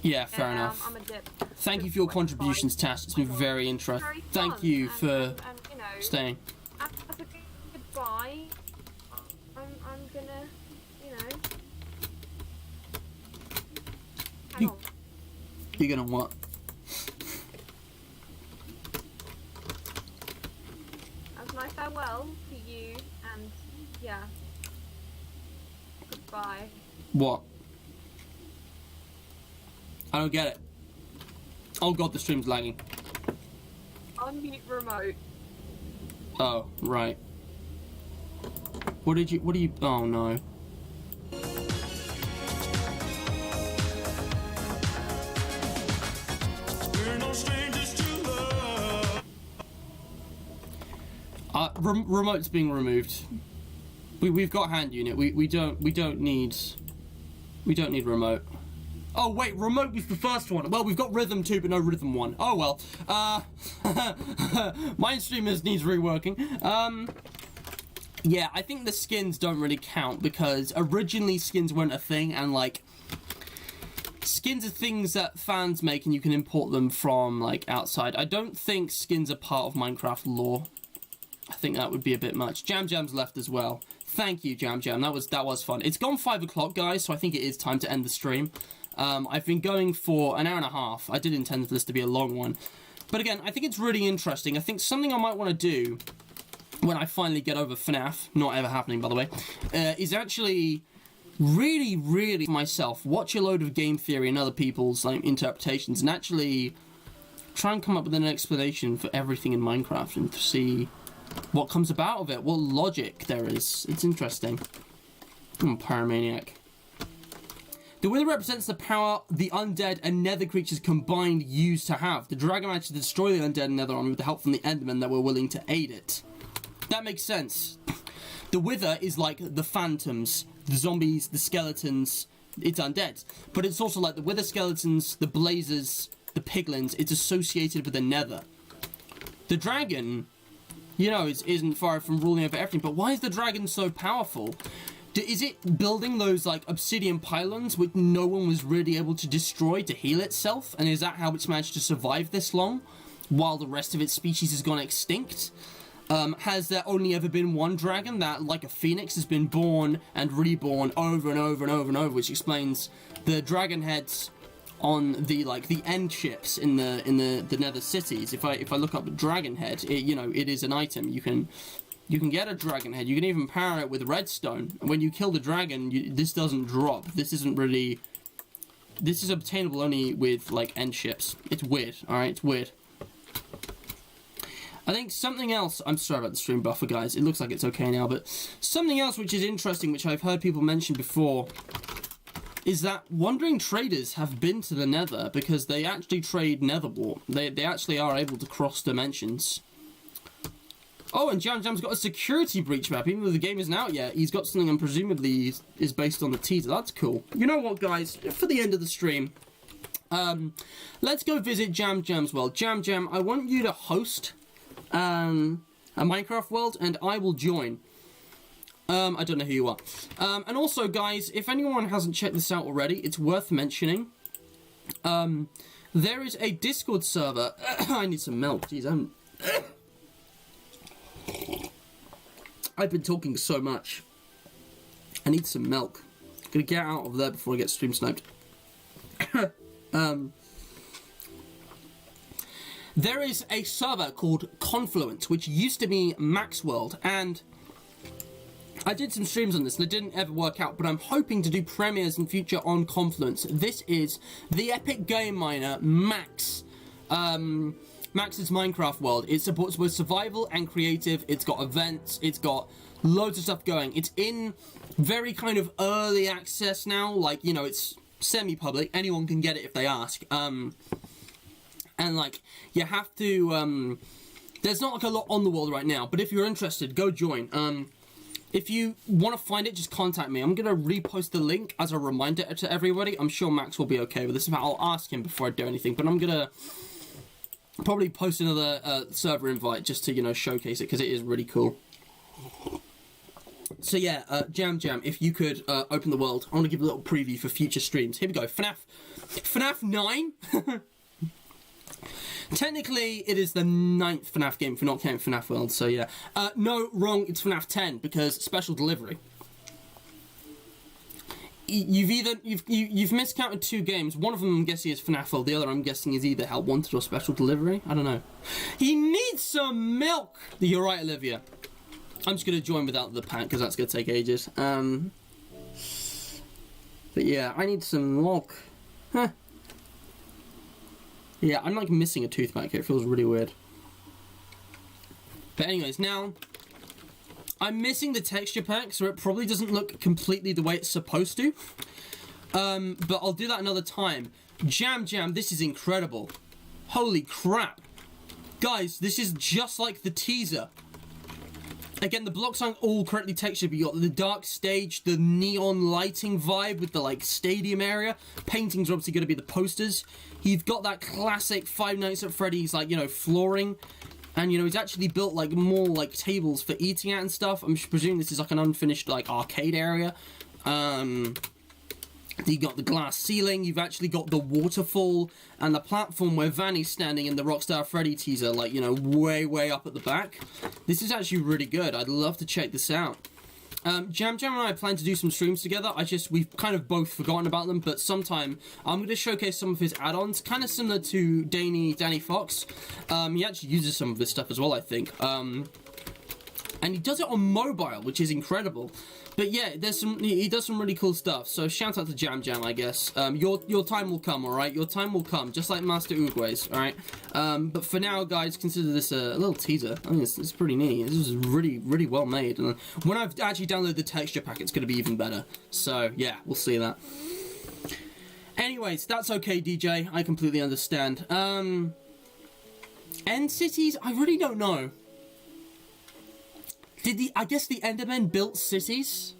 Yeah, fair enough. I'm a dip. Thank you for your contributions, Tash. It's been very interesting. Thank you for and, you know, staying. As a goodbye, I'm gonna, you know. Hang on. You're gonna what? As my farewell to you, and yeah. Goodbye. What? I don't get it. Oh god, the stream's lagging. Unmute remote. Oh, right. What do you, oh no. We're no strangers to love. Remote's being removed. We've got hand unit. We don't need remote. Oh wait, remote was the first one. Well, we've got rhythm 2, but no rhythm 1. Oh well. My streamers needs reworking. Yeah, I think the skins don't really count because originally skins weren't a thing, and like skins are things that fans make and you can import them from like outside. I don't think skins are part of Minecraft lore. I think that would be a bit much. Jam Jam's left as well. Thank you, Jam Jam. That was fun. It's gone 5 o'clock, guys, so I think it is time to end the stream. I've been going for an hour and a half. I did intend for this to be a long one. But again, I think it's really interesting. I think something I might want to do when I finally get over FNAF, not ever happening by the way, is actually really myself watch a load of game theory and other people's like interpretations and actually try and come up with an explanation for everything in Minecraft and see what comes about of it, what logic there is. It's interesting. I'm a pyromaniac. The Wither represents the power the undead and nether creatures combined used to have. The dragon managed to destroy the undead and nether army with the help from the endermen that were willing to aid it. That makes sense. The Wither is like the phantoms, the zombies, the skeletons. It's undead. But it's also like the Wither skeletons, the blazers, the piglins. It's associated with the nether. The dragon, you know, isn't far from ruling over everything. But why is the dragon so powerful? Is it building those, like, obsidian pylons which no one was really able to destroy to heal itself? And is that how it's managed to survive this long, while the rest of its species has gone extinct? Has there only ever been one dragon that, like a phoenix, has been born and reborn over and over and over and over, which explains the dragon heads on the, like, the end ships in the nether cities. If I look up dragon head, it is an item. You can get a dragon head. You can even power it with redstone. When you kill the dragon, this doesn't drop. This is obtainable only with, like, end ships. It's weird, alright? It's weird. I think something else... I'm sorry about the stream buffer, guys. It looks like it's okay now, but something else which is interesting, which I've heard people mention before, is that wandering traders have been to the nether because they actually trade nether wart. They actually are able to cross dimensions. Oh, and Jam Jam's got a security breach map, even though the game isn't out yet. He's got something and presumably is based on the teaser. That's cool. You know what, guys? For the end of the stream, let's go visit Jam Jam's world. Jam Jam, I want you to host a Minecraft world, and I will join. I don't know who you are. And also, guys, if anyone hasn't checked this out already, it's worth mentioning. There is a Discord server. I need some milk. Jeez, I've been talking so much. I need some milk. Gonna get out of there before I get stream sniped. There is a server called Confluent, which used to be Maxworld, and I did some streams on this and it didn't ever work out, but I'm hoping to do premieres in future on Confluence. This is the epic game miner Max. Max's Minecraft world. It supports both survival and creative. It's got events. It's got loads of stuff going. It's in very kind of early access now. Like, you know, it's semi-public. Anyone can get it if they ask. And like, you have to, there's not like a lot on the world right now, but if you're interested, go join. If you want to find it, just contact me. I'm going to repost the link as a reminder to everybody. I'm sure Max will be okay with this. I'll ask him before I do anything, but I'm going to probably post another server invite just to, you know, showcase it, because it is really cool. So yeah, Jam, if you could open the world, I want to give a little preview for future streams. Here we go, FNAF 9? Technically, it is the 9th FNAF game, if we're not counting FNAF World, so yeah. No, wrong, it's FNAF 10, because special delivery. You've miscounted 2 games. One of them, I'm guessing, is FNAF World. The other, I'm guessing, is either Help Wanted or Special Delivery. I don't know. He needs some milk! You're right, Olivia. I'm just going to join without the pack, because that's going to take ages. But yeah, I need some milk. Huh. Yeah, I'm like missing a tooth back here. It feels really weird. But anyways, now I'm missing the texture pack, so it probably doesn't look completely the way it's supposed to. But I'll do that another time. Jam, this is incredible. Holy crap. Guys, this is just like the teaser. Again, the blocks aren't all correctly textured, but you got the dark stage, the neon lighting vibe with the, like, stadium area. Paintings are obviously going to be the posters. You've got that classic Five Nights at Freddy's, like, you know, flooring. And, you know, he's actually built, like, more, like, tables for eating at and stuff. I'm presuming this is, like, an unfinished, like, arcade area. You got the glass ceiling, you've actually got the waterfall, and the platform where Vanny's standing in the Rockstar Freddy teaser, like, you know, way up at the back. This is actually really good. I'd love to check this out. Jam and I plan to do some streams together. We've kind of both forgotten about them, but sometime I'm going to showcase some of his add-ons, kind of similar to Danny Fox. He actually uses some of this stuff as well, I think. And he does it on mobile, which is incredible. But yeah, he does some really cool stuff. So shout out to Jam, I guess. Your time will come, alright? Your time will come, just like Master Oogway's, alright? But for now, guys, consider this a little teaser. I mean, it's pretty neat. This is really well made. And when I've actually downloaded the texture pack, it's going to be even better. So yeah, we'll see that. Anyways, that's okay, DJ. I completely understand. End cities? I really don't know. I guess the Endermen built cities?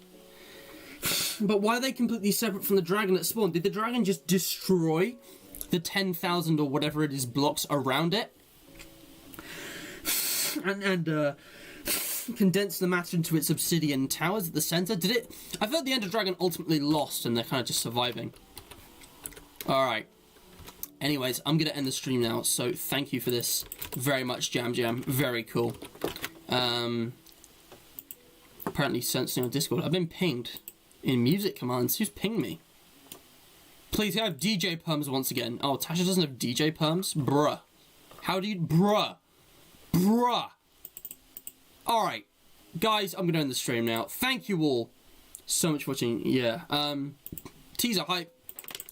But why are they completely separate from the dragon that spawned? Did the dragon just destroy the 10,000 or whatever it is blocks around it? And condense the matter into its obsidian towers at the center? I felt the Ender Dragon ultimately lost and they're kind of just surviving. Alright. Anyways, I'm going to end the stream now, so thank you for this very much, Jam. Very cool. Apparently sensing on Discord. I've been pinged in music commands. Who's pinged me? Please, I have DJ perms once again. Oh, Tasha doesn't have DJ perms? Bruh. How do you... Bruh. Alright. Guys, I'm gonna end the stream now. Thank you all so much for watching. Yeah. Teaser hype.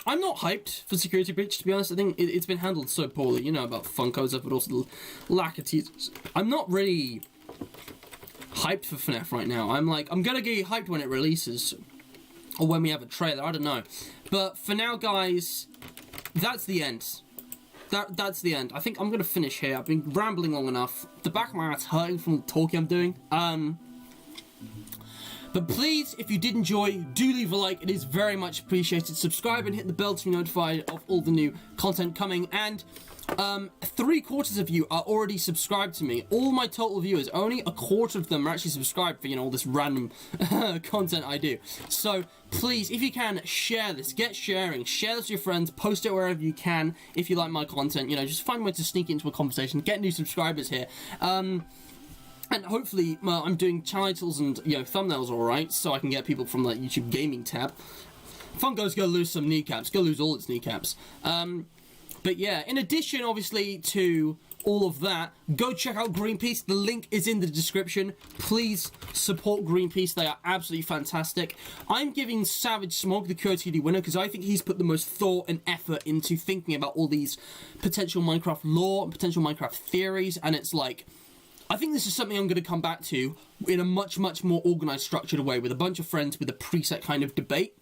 I'm not hyped for Security Breach, to be honest. I think it's been handled so poorly. You know about Funko stuff, but also the lack of teasers. I'm not really hyped for FNAF right now. I'm gonna get hyped when it releases, or when we have a trailer, I don't know. But for now, guys, that's the end. That's the end. I think I'm gonna finish here. I've been rambling long enough. The back of my head's hurting from the talking I'm doing. But please, if you did enjoy, do leave a like. It is very much appreciated. Subscribe and hit the bell to be notified of all the new content coming. And 3/4 of you are already subscribed to me. All my total viewers, only 1/4 of them are actually subscribed for, you know, all this random content I do. So please, if you can, share this. Get sharing. Share this with your friends. Post it wherever you can. If you like my content, you know, just find a way to sneak into a conversation. Get new subscribers here. And hopefully, I'm doing titles and, you know, thumbnails alright, so I can get people from the YouTube gaming tab. Funko's gonna lose some kneecaps. Gonna lose all its kneecaps. But yeah, in addition, obviously, to all of that, go check out Greenpeace. The link is in the description. Please support Greenpeace. They are absolutely fantastic. I'm giving Savage Smog the QOTD winner because I think he's put the most thought and effort into thinking about all these potential Minecraft lore and potential Minecraft theories, and it's like, I think this is something I'm going to come back to in a much, much more organised, structured way with a bunch of friends with a preset kind of debate.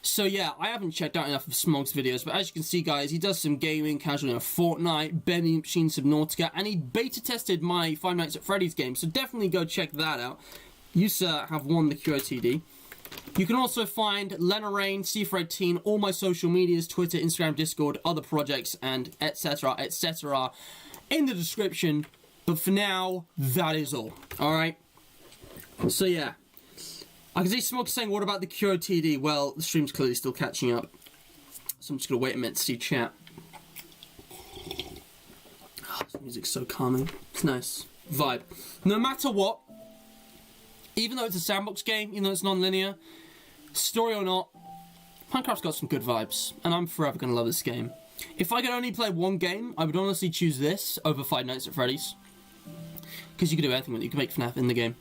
So yeah, I haven't checked out enough of Smog's videos, but as you can see, guys, he does some gaming, casual, Fortnite, Benny Machine Subnautica, and he beta tested my Five Nights at Freddy's game, so definitely go check that out. You, sir, have won the QOTD. You can also find Lena Raine, CFredTeen, all my social medias, Twitter, Instagram, Discord, other projects, and etc., etc., in the description. But for now, that is all. Alright? So yeah. I can see Smog saying, what about the QOTD? Well, the stream's clearly still catching up. So I'm just going to wait a minute to see chat. Oh, this music's so calming. It's nice. Vibe. No matter what, even though it's a sandbox game, even though it's non-linear, story or not, Minecraft's got some good vibes. And I'm forever going to love this game. If I could only play one game, I would honestly choose this over Five Nights at Freddy's. Because you can do anything with it. You can make FNAF in the game.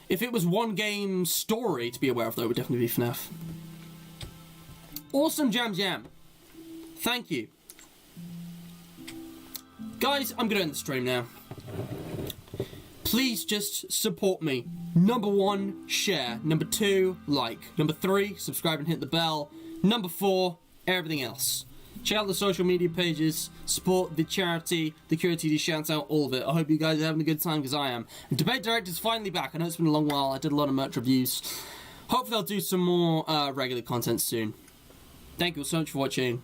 If it was one game story to be aware of, though, it would definitely be FNAF. Awesome Jam Jam. Thank you. Guys, I'm going to end the stream now. Please just support me. Number 1, share. Number 2, like. Number 3, subscribe and hit the bell. Number 4, everything else. Check out the social media pages, support the charity, the QOTD shouts out, all of it. I hope you guys are having a good time, because I am. And Debate Director's finally back. I know it's been a long while. I did a lot of merch reviews. Hopefully I'll do some more regular content soon. Thank you so much for watching.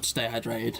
Stay hydrated.